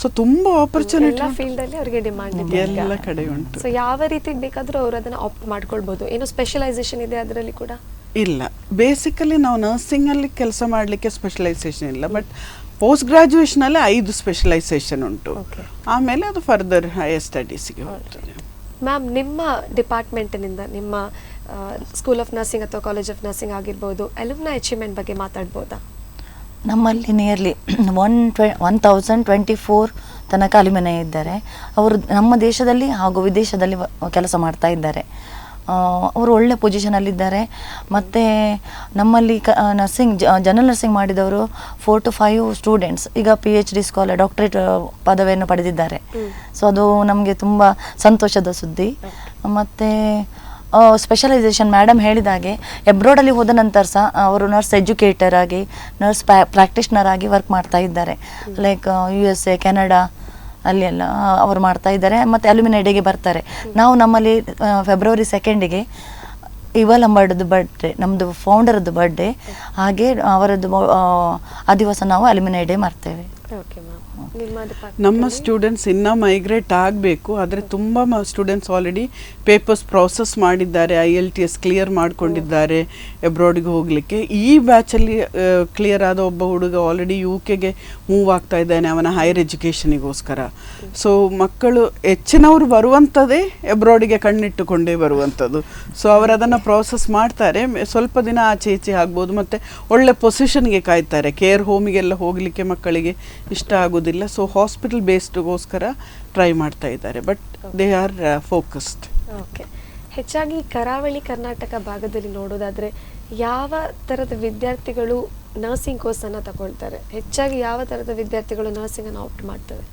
ಸೊ ತುಂಬ ಆಪರ್ಚುನಿಟಿ ಫೀಲ್ಡಲ್ಲಿ ಅವರಿಗೆ ಡಿಮಾಂಡ್ ಇದೆ, ಎಲ್ಲ ಕಡೆ ಉಂಟು. ಸೊ ಯಾವ ರೀತಿ ಬೇಕಾದರೂ ಅವರು ಅದನ್ನು ಆಪ್ಟ್ ಮಾಡ್ಕೊಳ್ಬೋದು. ಏನು ಸ್ಪೆಷಲೈಸೇಷನ್ ಇದೆ ಅದರಲ್ಲಿ ಕೂಡ ಇಲ್ಲ. ಬೇಸಿಕಲಿ ನಾವು ನರ್ಸಿಂಗಲ್ಲಿ ಕೆಲಸ ಮಾಡಲಿಕ್ಕೆ ಸ್ಪೆಷಲೈಸೇಷನ್ ಇಲ್ಲ, ಬಟ್ ಪೋಸ್ಟ್ ಗ್ರಾಜುಯೇಷನಲ್ಲಿ 5 ಸ್ಪೆಷಲೈಸೇಷನ್ ಉಂಟು. ಆಮೇಲೆ ಅದು ಫರ್ದರ್ ಹೈಯರ್ ಸ್ಟಡೀಸಿಗೆ ಹೋಗ್ತದೆ. ಮ್ಯಾಮ್, ನಿಮ್ಮ ಡಿಪಾರ್ಟ್ಮೆಂಟಿನಿಂದ ನಿಮ್ಮ ಸ್ಕೂಲ್ ಆಫ್ ನರ್ಸಿಂಗ್ ಅಥವಾ ಕಾಲೇಜ್ ಆಫ್ ನರ್ಸಿಂಗ್ ಆಗಿರ್ಬೋದು, ಅಲುಮ್ನಿ ಅಚೀವ್ಮೆಂಟ್ ಬಗ್ಗೆ ಮಾತಾಡ್ಬೋದಾ? ನಮ್ಮಲ್ಲಿ ನಿಯರ್ಲಿ 1024 ತನಕ ಅಲ್ಯುಮಿನಿ ಇದ್ದಾರೆ. ಅವರು ನಮ್ಮ ದೇಶದಲ್ಲಿ ಹಾಗೂ ವಿದೇಶದಲ್ಲಿ ಕೆಲಸ ಮಾಡ್ತಾ ಇದ್ದಾರೆ. ಅವರು ಒಳ್ಳೆ ಪೊಸಿಷನಲ್ಲಿದ್ದಾರೆ. ಮತ್ತು ನಮ್ಮಲ್ಲಿ ನರ್ಸಿಂಗ್ ಜನರಲ್ ನರ್ಸಿಂಗ್ ಮಾಡಿದವರು 4 to 5 ಸ್ಟೂಡೆಂಟ್ಸ್ ಈಗ PhD ಸ್ಕಾಲರ್ ಡಾಕ್ಟರೇಟ್ ಪದವಿಯನ್ನು ಪಡೆದಿದ್ದಾರೆ. ಸೊ ಅದು ನಮಗೆ ತುಂಬ ಸಂತೋಷದ ಸುದ್ದಿ. ಮತ್ತು ಸ್ಪೆಷಲೈಸೇಷನ್ ಮೇಡಮ್ ಹೇಳಿದಾಗೆ ಎಬ್ರೋಡಲ್ಲಿ ಹೋದ ನಂತರ ಸಹ ಅವರು ನರ್ಸ್ ಎಜುಕೇಟರ್ ಆಗಿ, ನರ್ಸ್ ಪ್ರಾಕ್ಟಿಷನರ್ ಆಗಿ ವರ್ಕ್ ಮಾಡ್ತಾ ಇದ್ದಾರೆ. ಲೈಕ್ USA, ಕೆನಡಾ ಅಲ್ಲೆಲ್ಲ ಅವರು ಮಾಡ್ತಾ ಇದ್ದಾರೆ. ಮತ್ತು ಅಲ್ಯುಮಿನಿ ಡೇಗೆ ಬರ್ತಾರೆ. ನಾವು ನಮ್ಮಲ್ಲಿ February 2ಗೆ ಇವಾ ಲಂಬಾರ್ಡ್ದು ಬರ್ಡೇ, ನಮ್ಮದು ಫೌಂಡರ್ದು ಬರ್ಡೇ, ಹಾಗೆ ಅವರದ್ದು ಆ ದಿವಸ ನಾವು ಅಲ್ಯುಮಿನಿ ಡೇ ಮಾಡ್ತೇವೆ. Okay ma'am. ನಮ್ಮ ಸ್ಟೂಡೆಂಟ್ಸ್ ಇನ್ನೂ ಮೈಗ್ರೇಟ್ ಆಗಬೇಕು, ಆದರೆ ತುಂಬ ಸ್ಟೂಡೆಂಟ್ಸ್ ಆಲ್ರೆಡಿ ಪೇಪರ್ಸ್ ಪ್ರಾಸೆಸ್ ಮಾಡಿದ್ದಾರೆ, IELTS ಕ್ಲಿಯರ್ ಮಾಡಿಕೊಂಡಿದ್ದಾರೆ ಎಬ್ರಾಡ್ಗೆ ಹೋಗಲಿಕ್ಕೆ. ಈ ಬ್ಯಾಚಲ್ಲಿ ಕ್ಲಿಯರ್ ಆದ ಒಬ್ಬ ಹುಡುಗ ಆಲ್ರೆಡಿ UKಗೆ ಮೂವ್ ಆಗ್ತಾ ಇದ್ದಾನೆ ಅವನ ಹೈಯರ್ ಎಜುಕೇಷನಿಗೋಸ್ಕರ. ಸೊ ಮಕ್ಕಳು ಹೆಚ್ಚಿನವರು ಬರುವಂಥದ್ದೇ ಎಬ್ರಾಡಿಗೆ ಕಣ್ಣಿಟ್ಟುಕೊಂಡೇ ಬರುವಂಥದ್ದು. ಸೊ ಅವರು ಅದನ್ನು ಪ್ರಾಸೆಸ್ ಮಾಡ್ತಾರೆ, ಸ್ವಲ್ಪ ದಿನ ಆಚೆ ಈಚೆ ಆಗ್ಬೋದು, ಮತ್ತು ಒಳ್ಳೆ ಪೊಸಿಷನ್ಗೆ ಕಾಯ್ತಾರೆ. ಕೇರ್ ಹೋಮಿಗೆಲ್ಲ ಹೋಗಲಿಕ್ಕೆ ಮಕ್ಕಳಿಗೆ ಇಷ್ಟ ಆಗೋದಿಲ್ಲ. ಸೊ ಹಾಸ್ಪಿಟಲ್ ಬೇಸ್ಡ್ಗೋಸ್ಕರ ಟ್ರೈ ಮಾಡ್ತಾ ಇದ್ದಾರೆ, but they are focused. Okay. ಹೆಚ್ಚಾಗಿ ಕರಾವಳಿ ಕರ್ನಾಟಕ ಭಾಗದಲ್ಲಿ ನೋಡೋದಾದರೆ ಯಾವ ಥರದ ವಿದ್ಯಾರ್ಥಿಗಳು ನರ್ಸಿಂಗ್ ಕೋರ್ಸನ್ನು ತಗೊಳ್ತಾರೆ? ಹೆಚ್ಚಾಗಿ ಯಾವ ಥರದ ವಿದ್ಯಾರ್ಥಿಗಳು ನರ್ಸಿಂಗನ್ನು ಆಪ್ಟ್ ಮಾಡ್ತವೆ?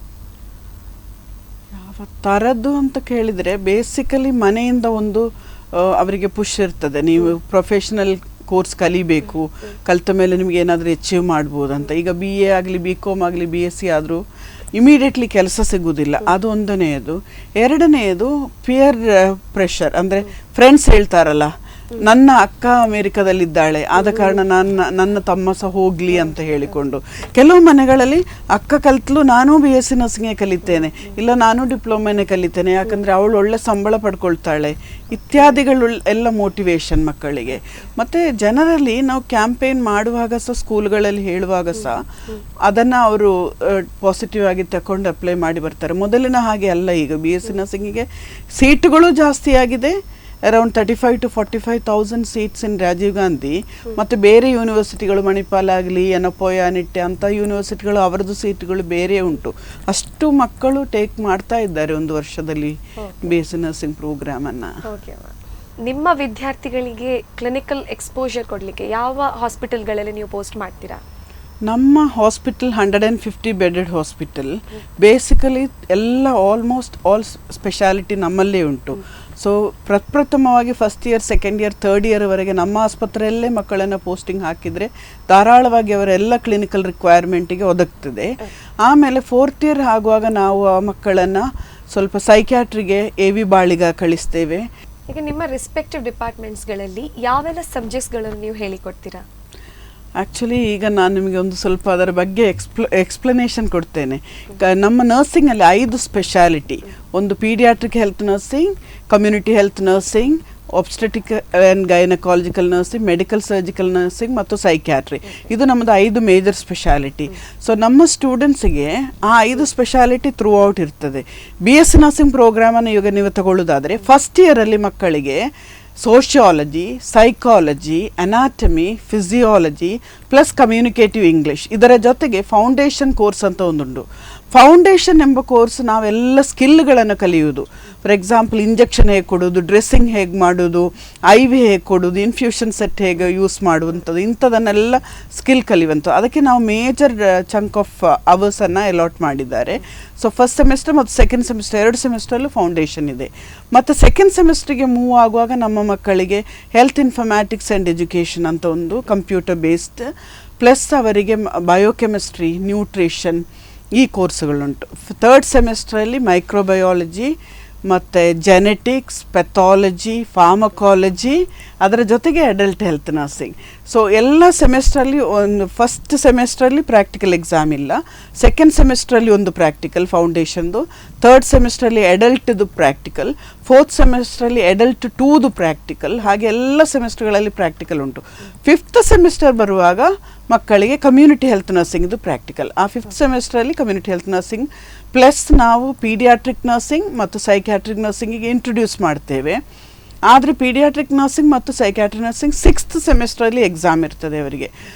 ಯಾವ ಥರದ್ದು ಅಂತ ಕೇಳಿದರೆ ಬೇಸಿಕಲಿ ಮನೆಯಿಂದ ಒಂದು ಅವರಿಗೆ ಪುಷ್ ಇರ್ತದೆ, ನೀವು ಪ್ರೊಫೆಷನಲ್ ಕೋರ್ಸ್ ಕಲಿಬೇಕು, ಕಲಿತ ಮೇಲೆ ನಿಮ್ಗೆ ಏನಾದರೂ ಅಚೀವ್ ಮಾಡ್ಬೋದು ಅಂತ. ಈಗ BA ಆಗಲಿ BCom ಆಗಲಿ BSc ಆದರೂ ಇಮಿಡಿಯೇಟ್ಲಿ ಕೆಲಸ ಸಿಗೋದಿಲ್ಲ, ಅದು ಒಂದನೆಯದು. ಎರಡನೆಯದು ಪಿಯರ್ ಪ್ರೆಷರ್, ಅಂದರೆ ಫ್ರೆಂಡ್ಸ್ ಹೇಳ್ತಾರಲ್ಲ, ನನ್ನ ಅಕ್ಕ ಅಮೇರಿಕಾದಲ್ಲಿದ್ದಾಳೆ ಆದ ಕಾರಣ ನನ್ನ ತಮ್ಮ ಸಹ ಹೋಗಲಿ ಅಂತ ಹೇಳಿಕೊಂಡು. ಕೆಲವು ಮನೆಗಳಲ್ಲಿ ಅಕ್ಕ ಕಲಿತಲು ನಾನು BSc ನರ್ಸಿಂಗೇ ಕಲಿತೇನೆ, ಇಲ್ಲ ನಾನು ಡಿಪ್ಲೊಮಾನೇ ಕಲಿತೇನೆ, ಯಾಕಂದರೆ ಅವಳು ಒಳ್ಳೆ ಸಂಬಳ ಪಡ್ಕೊಳ್ತಾಳೆ ಇತ್ಯಾದಿಗಳು ಎಲ್ಲ ಮೋಟಿವೇಶನ್ ಮಕ್ಕಳಿಗೆ. ಮತ್ತು ಜನರಲಿ ನಾವು ಕ್ಯಾಂಪೇನ್ ಮಾಡುವಾಗ ಸಹ ಸ್ಕೂಲ್ಗಳಲ್ಲಿ ಹೇಳುವಾಗ ಸಹ ಅದನ್ನು ಅವರು ಪಾಸಿಟಿವ್ ಆಗಿ ತಗೊಂಡು ಅಪ್ಲೈ ಮಾಡಿ ಬರ್ತಾರೆ. ಮೊದಲಿನ ಹಾಗೆ ಅಲ್ಲ, ಈಗ BSc ನರ್ಸಿಂಗಿಗೆ ಸೀಟುಗಳು ಜಾಸ್ತಿ ಆಗಿದೆ. Around 35,000 to 45,000 seats in Rajiv Gandhi. ಮತ್ತು ಬೇರೆ ಯೂನಿವರ್ಸಿಟಿಗಳು ಮಣಿಪಾಲ್ ಆಗಲಿ ಯನಪೋಯ ನಿಟ್ಟೆ ಅಂಥ ಯೂನಿವರ್ಸಿಟಿಗಳು ಅವರದ್ದು ಸೀಟ್ಗಳು ಬೇರೆ ಉಂಟು. ಅಷ್ಟು ಮಕ್ಕಳು ಟೇಕ್ ಮಾಡ್ತಾ ಇದ್ದಾರೆ ಒಂದು ವರ್ಷದಲ್ಲಿ BSc ನರ್ಸಿಂಗ್ ಪ್ರೋಗ್ರಾಮನ್ನು. ನಿಮ್ಮ ವಿದ್ಯಾರ್ಥಿಗಳಿಗೆ ಕ್ಲಿನಿಕಲ್ ಎಕ್ಸ್ಪೋಜರ್ ಕೊಡಲಿಕ್ಕೆ ಯಾವ ಹಾಸ್ಪಿಟಲ್ಗಳಲ್ಲಿ ನೀವು ಪೋಸ್ಟ್ ಮಾಡ್ತೀರಾ? ನಮ್ಮ ಹಾಸ್ಪಿಟಲ್ 150 ಬೆಡೆಡ್ ಹಾಸ್ಪಿಟಲ್. ಬೇಸಿಕಲಿ ಎಲ್ಲ ಆಲ್ಮೋಸ್ಟ್ ಆಲ್ ಸ್ಪೆಷಾಲಿಟಿ ನಮ್ಮಲ್ಲೇ ಉಂಟು. ಸೊ ಪ್ರಪ್ರಥಮವಾಗಿ first year, second year, third ಇಯರ್ವರೆಗೆ ನಮ್ಮ ಆಸ್ಪತ್ರೆಯಲ್ಲೇ ಮಕ್ಕಳನ್ನು ಪೋಸ್ಟಿಂಗ್ ಹಾಕಿದರೆ ಧಾರಾಳವಾಗಿ ಅವರೆಲ್ಲ ಕ್ಲಿನಿಕಲ್ ರಿಕ್ವೈರ್ಮೆಂಟಿಗೆ ಒದಗ್ತದೆ. ಆಮೇಲೆ ಫೋರ್ತ್ ಇಯರ್ ಆಗುವಾಗ ನಾವು ಆ ಮಕ್ಕಳನ್ನು ಸ್ವಲ್ಪ ಸೈಕ್ಯಾಟ್ರಿಗೆ AV ಬಾಳಿಗ ಕಳಿಸ್ತೇವೆ. ಈಗ ನಿಮ್ಮ ರೆಸ್ಪೆಕ್ಟಿವ್ ಡಿಪಾರ್ಟ್ಮೆಂಟ್ಸ್ಗಳಲ್ಲಿ ಯಾವೆಲ್ಲ ಸಬ್ಜೆಕ್ಟ್ಸ್ಗಳನ್ನು ನೀವು ಹೇಳಿಕೊಡ್ತೀರಾ? ಆ್ಯಕ್ಚುಲಿ ಈಗ ನಾನು ನಿಮಗೆ ಒಂದು ಸ್ವಲ್ಪ ಅದರ ಬಗ್ಗೆ ಎಕ್ಸ್ಪ್ಲನೇಷನ್ ಕೊಡ್ತೇನೆ. ನಮ್ಮ ನರ್ಸಿಂಗಲ್ಲಿ 5 ಸ್ಪೆಷಾಲಿಟಿ. ಒಂದು paediatric health nursing, community health nursing, obstetric and gynaecological nursing, medical surgical nursing ಮತ್ತು ಸೈಕ್ಯಾಟ್ರಿ. ಇದು ನಮ್ಮದು 5 ಮೇಜರ್ ಸ್ಪೆಷಾಲಿಟಿ. ಸೊ ನಮ್ಮ ಸ್ಟೂಡೆಂಟ್ಸಿಗೆ ಆ 5 ಸ್ಪೆಷಾಲಿಟಿ ಥ್ರೂ ಔಟ್ ಇರ್ತದೆ. BSc ನರ್ಸಿಂಗ್ ಪ್ರೋಗ್ರಾಮನ್ನು ಈಗ ನೀವು ತಗೊಳ್ಳೋದಾದರೆ ಫಸ್ಟ್ ಇಯರಲ್ಲಿ ಮಕ್ಕಳಿಗೆ sociology, psychology, anatomy, physiology plus communicative English, ಇದರ ಜೊತೆಗೆ ಫೌಂಡೇಶನ್ ಕೋರ್ಸ್ ಅಂತ ಒಂದುಂಟು. ಫೌಂಡೇಶನ್ ಎಂಬ ಕೋರ್ಸ್ ನಾವೆಲ್ಲ ಸ್ಕಿಲ್ಗಳನ್ನು ಕಲಿಯುವುದು. ಫಾರ್ ಎಕ್ಸಾಂಪಲ್ ಇಂಜೆಕ್ಷನ್ ಹೇಗೆ ಕೊಡೋದು, ಡ್ರೆಸ್ಸಿಂಗ್ ಹೇಗೆ ಮಾಡೋದು, IV ಹೇಗೆ ಕೊಡೋದು, ಇನ್ಫ್ಯೂಷನ್ ಸೆಟ್ ಹೇಗೆ ಯೂಸ್ ಮಾಡುವಂಥದ್ದು, ಇಂಥದನ್ನೆಲ್ಲ ಸ್ಕಿಲ್ ಕಲಿಯುವಂಥದ್ದು. ಅದಕ್ಕೆ ನಾವು ಮೇಜರ್ ಚಂಕ್ ಆಫ್ ಅವರ್ಸನ್ನು ಅಲಾಟ್ ಮಾಡಿದ್ದಾರೆ. ಸೊ ಫಸ್ಟ್ ಸೆಮಿಸ್ಟರ್ ಮತ್ತು ಸೆಕೆಂಡ್ ಸೆಮಿಸ್ಟರ್ 2 ಸೆಮಿಸ್ಟರಲ್ಲೂ ಫೌಂಡೇಶನ್ ಇದೆ. ಮತ್ತು ಸೆಕೆಂಡ್ ಸೆಮಿಸ್ಟ್ರಿಗೆ ಮೂವ್ ಆಗುವಾಗ ನಮ್ಮ ಮಕ್ಕಳಿಗೆ ಹೆಲ್ತ್ ಇನ್ಫರ್ಮ್ಯಾಟಿಕ್ಸ್ ಆ್ಯಂಡ್ ಎಜುಕೇಷನ್ ಅಂತ ಒಂದು ಕಂಪ್ಯೂಟರ್ ಬೇಸ್ಡ್, ಪ್ಲಸ್ ಅವರಿಗೆ ಬಯೋಕೆಮಿಸ್ಟ್ರಿ, ನ್ಯೂಟ್ರಿಷನ್ ಈ ಕೋರ್ಸ್ಗಳುಂಟು. ಥರ್ಡ್ ಸೆಮಿಸ್ಟ್ರಲ್ಲಿ ಮೈಕ್ರೋಬಯಾಲಜಿ ಮತ್ತು ಜೆನೆಟಿಕ್ಸ್, ಪೆಥಾಲಜಿ, ಫಾರ್ಮಕಾಲಜಿ, ಅದರ ಜೊತೆಗೆ ಅಡಲ್ಟ್ ಹೆಲ್ತ್ ನರ್ಸಿಂಗ್. ಸೊ ಎಲ್ಲ ಸೆಮಿಸ್ಟ್ರಲ್ಲಿ ಒಂದು ಫಸ್ಟ್ ಸೆಮಿಸ್ಟ್ರಲ್ಲಿ ಪ್ರಾಕ್ಟಿಕಲ್ ಎಕ್ಸಾಮ್ ಇಲ್ಲ, ಸೆಕೆಂಡ್ ಸೆಮಿಸ್ಟ್ರಲ್ಲಿ ಒಂದು ಪ್ರಾಕ್ಟಿಕಲ್ ಫೌಂಡೇಶನ್ದು, ಥರ್ಡ್ ಸೆಮಿಸ್ಟ್ರಲ್ಲಿ ಅಡಲ್ಟ್ದು ಪ್ರಾಕ್ಟಿಕಲ್, ಫೋರ್ತ್ ಸೆಮಿಸ್ಟ್ರಲ್ಲಿ ಅಡಲ್ಟ್ 2ದು ಪ್ರಾಕ್ಟಿಕಲ್, ಹಾಗೆ ಎಲ್ಲ ಸೆಮಿಸ್ಟರ್ಗಳಲ್ಲಿ ಪ್ರಾಕ್ಟಿಕಲ್ ಉಂಟು. ಫಿಫ್ತ್ ಸೆಮಿಸ್ಟರ್ ಬರುವಾಗ ಮಕ್ಕಳಿಗೆ ಕಮ್ಯುನಿಟಿ ಹೆಲ್ತ್ ನರ್ಸಿಂಗ್ದು ಪ್ರಾಕ್ಟಿಕಲ್. ಆ ಫಿಫ್ತ್ ಸೆಮಿಸ್ಟ್ರಲ್ಲಿ ಕಮ್ಯುನಿಟಿ ಹೆಲ್ತ್ ನರ್ಸಿಂಗ್ ಪ್ಲಸ್ ನಾವು ಪೀಡಿಯಾಟ್ರಿಕ್ ನರ್ಸಿಂಗ್ ಮತ್ತು ಸೈಕ್ಯಾಟ್ರಿಕ್ ನರ್ಸಿಂಗಿಗೆ ಇಂಟ್ರೊಡ್ಯೂಸ್ ಮಾಡ್ತೇವೆ. ಆದರೆ ಪೀಡಿಯಾಟ್ರಿಕ್ ನರ್ಸಿಂಗ್ ಮತ್ತು ಸೈಕ್ಯಾಟ್ರಿಕ್ ನರ್ಸಿಂಗ್ 6th ಸೆಮಿಸ್ಟ್ರಲ್ಲಿ ಎಕ್ಸಾಮ್ ಇರ್ತದೆ ಅವರಿಗೆ.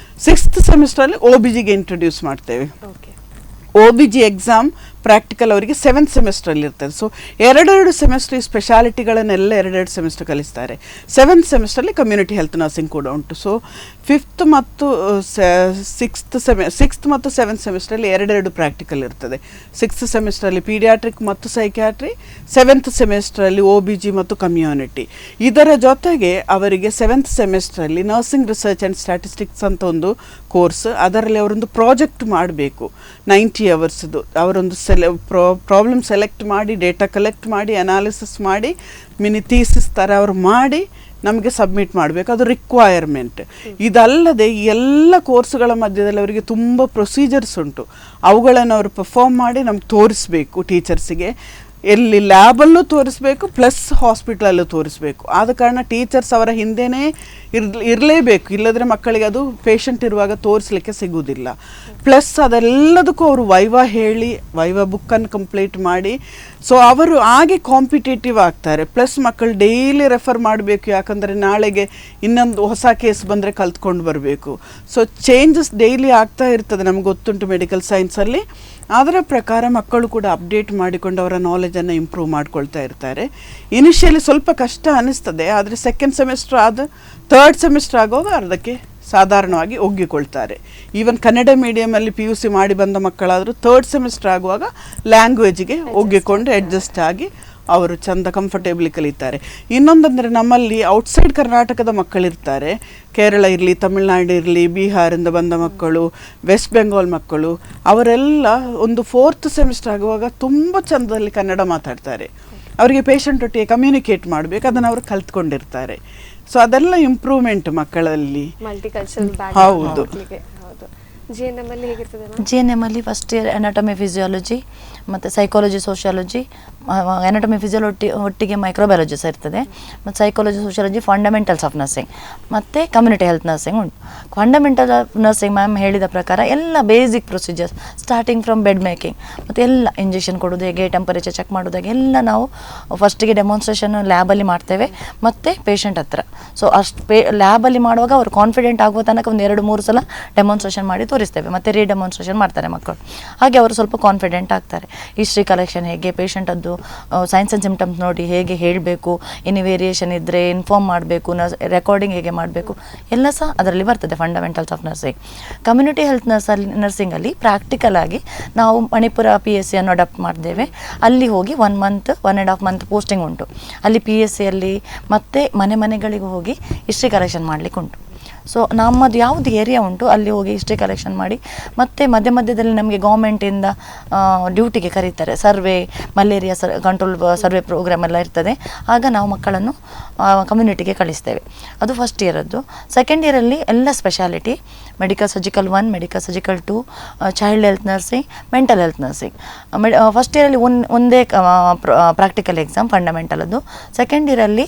6th ಸೆಮಿಸ್ಟ್ರಲ್ಲಿ OBGಗೆ ಇಂಟ್ರೊಡ್ಯೂಸ್ ಮಾಡ್ತೇವೆ. OBG ಎಕ್ಸಾಮ್ ಪ್ರಾಕ್ಟಿಕಲ್ ಅವರಿಗೆ 7th ಸೆಮಿಸ್ಟ್ರಲ್ಲಿ ಇರ್ತದೆ. ಸೊ 2 ಸೆಮಿಸ್ಟರ್ ಈ ಸ್ಪೆಷಾಲಿಟಿಗಳನ್ನೆಲ್ಲ 2 ಸೆಮಿಸ್ಟರ್ ಕಲಿಸ್ತಾರೆ. 7th ಸೆಮಿಸ್ಟ್ರಲ್ಲಿ ಕಮ್ಯುನಿಟಿ ಹೆಲ್ತ್ ನರ್ಸಿಂಗ್ ಕೂಡ ಉಂಟು. ಸೊ 5th ಮತ್ತು 6th ಮತ್ತು 7th ಸೆಮಿಸ್ಟ್ರಲ್ಲಿ 2 ಪ್ರಾಕ್ಟಿಕಲ್ ಇರ್ತದೆ. 6th ಸೆಮಿಸ್ಟ್ರಲ್ಲಿ ಪೀಡಿಯಾಟ್ರಿಕ್ ಮತ್ತು ಸೈಕ್ಯಾಟ್ರಿ, 7th ಸೆಮಿಸ್ಟ್ರಲ್ಲಿ OBG ಮತ್ತು ಕಮ್ಯುನಿಟಿ. ಇದರ ಜೊತೆಗೆ ಅವರಿಗೆ 7th ಸೆಮಿಸ್ಟ್ರಲ್ಲಿ ನರ್ಸಿಂಗ್ ರಿಸರ್ಚ್ ಆ್ಯಂಡ್ ಸ್ಟ್ಯಾಟಿಸ್ಟಿಕ್ಸ್ ಅಂತ ಒಂದು ಕೋರ್ಸ್, ಅದರಲ್ಲಿ ಅವರೊಂದು ಪ್ರಾಜೆಕ್ಟ್ ಮಾಡಬೇಕು 90 ಅವರ್ಸ್ದು. ಅವರೊಂದು ಪ್ರಾಬ್ಲಮ್ ಸೆಲೆಕ್ಟ್ ಮಾಡಿ, ಡೇಟಾ ಕಲೆಕ್ಟ್ ಮಾಡಿ, ಅನಾಲಿಸಿಸ್ ಮಾಡಿ, ಮಿನಿ ಥೀಸಿಸ್ ಥರ ಅವರು ಮಾಡಿ ನಮಗೆ ಸಬ್ಮಿಟ್ ಮಾಡಬೇಕು. ಅದು ರಿಕ್ವೈರ್ಮೆಂಟ್. ಇದಲ್ಲದೆ ಎಲ್ಲ ಕೋರ್ಸ್ಗಳ ಮಧ್ಯದಲ್ಲಿ ಅವರಿಗೆ ತುಂಬ ಪ್ರೊಸೀಜರ್ಸ್ ಉಂಟು. ಅವುಗಳನ್ನು ಅವರು ಪರ್ಫಾರ್ಮ್ ಮಾಡಿ ನಮ್ಗೆ ತೋರಿಸ್ಬೇಕು ಟೀಚರ್ಸಿಗೆ. ಎಲ್ಲಿ ಲ್ಯಾಬಲ್ಲೂ ತೋರಿಸ್ಬೇಕು, ಪ್ಲಸ್ ಹಾಸ್ಪಿಟ್ಲಲ್ಲೂ ತೋರಿಸ್ಬೇಕು. ಆದ ಕಾರಣ ಟೀಚರ್ಸ್ ಅವರ ಹಿಂದೆಯೇ ಇರಲೇಬೇಕು, ಇಲ್ಲದ್ರೆ ಮಕ್ಕಳಿಗೆ ಅದು ಪೇಷಂಟ್ ಇರುವಾಗ ತೋರಿಸ್ಲಿಕ್ಕೆ ಸಿಗುವುದಿಲ್ಲ. ಪ್ಲಸ್ ಅದೆಲ್ಲದಕ್ಕೂ ಅವರು ವೈವಾ ಹೇಳಿ, ವೈವಾ ಬುಕ್ಕನ್ನು ಕಂಪ್ಲೀಟ್ ಮಾಡಿ ಸೊ ಅವರು ಹಾಗೆ ಕಾಂಪಿಟೇಟಿವ್ ಆಗ್ತಾರೆ. ಪ್ಲಸ್ ಮಕ್ಕಳು ಡೈಲಿ ರೆಫರ್ ಮಾಡಬೇಕು, ಯಾಕಂದರೆ ನಾಳೆಗೆ ಇನ್ನೊಂದು ಹೊಸ ಕೇಸ್ ಬಂದರೆ ಕಲ್ತ್ಕೊಂಡು ಬರಬೇಕು. ಸೊ ಚೇಂಜಸ್ ಡೈಲಿ ಆಗ್ತಾ ಇರ್ತದೆ, ನಮ್ಗೆ ಗೊತ್ತುಂಟು ಮೆಡಿಕಲ್ ಸೈನ್ಸಲ್ಲಿ. ಅದರ ಪ್ರಕಾರ ಮಕ್ಕಳು ಕೂಡ ಅಪ್ಡೇಟ್ ಮಾಡಿಕೊಂಡು ಅವರ ನಾಲೆಜನ್ನು ಇಂಪ್ರೂವ್ ಮಾಡ್ಕೊಳ್ತಾ ಇರ್ತಾರೆ. ಇನಿಷಿಯಲಿ ಸ್ವಲ್ಪ ಕಷ್ಟ ಅನ್ನಿಸ್ತದೆ, ಆದರೆ ಸೆಕೆಂಡ್ ಸೆಮಿಸ್ಟರ್ ಥರ್ಡ್ ಸೆಮಿಸ್ಟರ್ ಆಗುವಾಗ ಅರ್ಧಕ್ಕೆ ಸಾಧಾರಣವಾಗಿ ಒಗ್ಗಿಕೊಳ್ತಾರೆ. ಈವನ್ ಕನ್ನಡ ಮೀಡಿಯಮಲ್ಲಿ PUC ಮಾಡಿ ಬಂದ ಮಕ್ಕಳಾದರೂ ಥರ್ಡ್ ಸೆಮಿಸ್ಟರ್ ಆಗುವಾಗ ಲ್ಯಾಂಗ್ವೇಜಿಗೆ ಒಗ್ಗಿಕೊಂಡು ಅಡ್ಜಸ್ಟ್ ಆಗಿ ಅವರು ಚಂದ ಕಂಫರ್ಟೇಬ್ಲಿ ಕಲಿತಾರೆ. ಇನ್ನೊಂದಂದರೆ ನಮ್ಮಲ್ಲಿ ಔಟ್ಸೈಡ್ ಕರ್ನಾಟಕದ ಮಕ್ಕಳಿರ್ತಾರೆ, ಕೇರಳ ಇರಲಿ, ತಮಿಳುನಾಡು ಇರಲಿ, ಬಿಹಾರಿಂದ ಬಂದ ಮಕ್ಕಳು, ವೆಸ್ಟ್ ಬೆಂಗಾಲ್ ಮಕ್ಕಳು, ಅವರೆಲ್ಲ ಒಂದು ಫೋರ್ತ್ ಸೆಮಿಸ್ಟರ್ ಆಗುವಾಗ ತುಂಬ ಚಂದದಲ್ಲಿ ಕನ್ನಡ ಮಾತಾಡ್ತಾರೆ. ಅವರಿಗೆ ಪೇಷಂಟ್ ಒಟ್ಟಿಗೆ ಕಮ್ಯುನಿಕೇಟ್ ಮಾಡಬೇಕು, ಅದನ್ನು ಅವರು ಕಲ್ತ್ಕೊಂಡಿರ್ತಾರೆ. ಸೊ ಅದೆಲ್ಲ ಇಂಪ್ರೂವ್ಮೆಂಟ್ ಮಕ್ಕಳಲ್ಲಿ. ಹೌದು. GNM ಅಲ್ಲಿ ಹೇಗಿರ್ತದೆ? GNM ಅಲ್ಲಿ ಫಸ್ಟ್ ಇಯರ್ ಅನಾಟಮಿ ಫಿಸಿಯಾಲಜಿ ಮತ್ತು ಸೈಕಾಲಜಿ ಸೋಷಿಯಾಲಜಿ, ಅನಾಟಮಿ ಫಿಸಿಯಾಲಜಿ ಒಟ್ಟಿಗೆ ಮೈಕ್ರೋಬಯಾಲಜಿ ಸಹ ಇರ್ತದೆ, ಮತ್ತು psychology sociology, fundamentals of nursing ಮತ್ತು ಕಮ್ಯುನಿಟಿ ಹೆಲ್ತ್ ನರ್ಸಿಂಗ್ ಉಂಟು. ಫಂಡಮೆಂಟಲ್ ಆಫ್ ನರ್ಸಿಂಗ್ ಮ್ಯಾಮ್ ಹೇಳಿದ ಪ್ರಕಾರ ಎಲ್ಲ basic procedures starting from bed making ಮತ್ತು ಎಲ್ಲ ಇಂಜೆಕ್ಷನ್ ಕೊಡೋದು ಹೇಗೆ, ಟೆಂಪರೇಚರ್ ಚೆಕ್ ಮಾಡೋದು ಹೇಗೆ ಎಲ್ಲ ನಾವು ಫಸ್ಟಿಗೆ ಡೆಮಾನ್ಸ್ಟ್ರೇಷನ್ ಲ್ಯಾಬಲ್ಲಿ ಮಾಡ್ತೇವೆ ಮತ್ತು ಪೇಷಂಟ್ ಹತ್ರ. ಸೊ ಅಷ್ಟು ಲ್ಯಾಬಲ್ಲಿ ಮಾಡುವಾಗ ಅವರು ಕಾನ್ಫಿಡೆಂಟ್ ಆಗುವ ತನಕ ಒಂದು 2-3 ಸಲ ಡೆಮಾನ್ಸ್ಟ್ರೇಷನ್ ಮಾಡಿ ತೋರಿಸ್ತೇವೆ, ಮತ್ತು ಡೆಮಾನ್ಸ್ಟ್ರೇಷನ್ ಮಾಡ್ತಾರೆ ಮಕ್ಕಳು. ಹಾಗೆ ಅವರು ಸ್ವಲ್ಪ ಕಾನ್ಫಿಡೆಂಟ್ ಆಗ್ತಾರೆ. ಹಿಸ್ಟ್ರಿ ಕಲೆಕ್ಷನ್ ಹೇಗೆ, ಪೇಷಂಟದ್ದು ಸೈನ್ಸ್ ಆ್ಯಂಡ್ ಸಿಂಪ್ಟಮ್ಸ್ ನೋಡಿ ಹೇಗೆ ಹೇಳಬೇಕು, ಎನಿ ವೇರಿಯೇಷನ್ ಇದ್ದರೆ ಇನ್ಫಾರ್ಮ್ ಮಾಡಬೇಕು, ರೆಕಾರ್ಡಿಂಗ್ ಹೇಗೆ ಮಾಡಬೇಕು, ಎಲ್ಲ ಸಹ ಅದರಲ್ಲಿ ಬರ್ತದೆ fundamentals of nursing. Community health ನರ್ಸಿಂಗಲ್ಲಿ ಪ್ರಾಕ್ಟಿಕಲ್ ಆಗಿ ನಾವು ಮಣಿಪುರ PSC ಅನ್ನು ಅಡಾಪ್ಟ್ ಮಾಡಿದ್ದೇವೆ. ಅಲ್ಲಿ ಹೋಗಿ 1.5 ಮಂತ್ ಪೋಸ್ಟಿಂಗ್ ಉಂಟು. ಅಲ್ಲಿ PSCಯಲ್ಲಿ ಮತ್ತು ಮನೆಗಳಿಗೆ ಹೋಗಿ ಹಿಸ್ಟ್ರಿ ಕಲೆಕ್ಷನ್ ಮಾಡಲಿಕ್ಕೆ ಉಂಟು. ಸೊ ನಮ್ಮದು ಯಾವುದು ಏರಿಯಾ ಉಂಟು ಅಲ್ಲಿ ಹೋಗಿ ಹಿಸ್ಟ್ರಿ ಕಲೆಕ್ಷನ್ ಮಾಡಿ, ಮತ್ತು ಮಧ್ಯದಲ್ಲಿ ನಮಗೆ ಗೌರ್ಮೆಂಟಿಂದ ಡ್ಯೂಟಿಗೆ ಕರೀತಾರೆ. Survey, malaria control survey program ಎಲ್ಲ ಇರ್ತದೆ. ಆಗ ನಾವು ಮಕ್ಕಳನ್ನು ಕಮ್ಯುನಿಟಿಗೆ ಕಳಿಸ್ತೇವೆ. ಅದು ಫಸ್ಟ್ ಇಯರದ್ದು. ಸೆಕೆಂಡ್ ಇಯರಲ್ಲಿ ಎಲ್ಲ speciality, medical surgical 1, medical surgical 2, child health nursing, mental health nursing. First ಇಯರಲ್ಲಿ ಒಂದೇ ಪ್ರಾಕ್ಟಿಕಲ್ ಎಕ್ಸಾಮ್ ಫಂಡಮೆಂಟಲ್ ಅದು. ಸೆಕೆಂಡ್ ಇಯರಲ್ಲಿ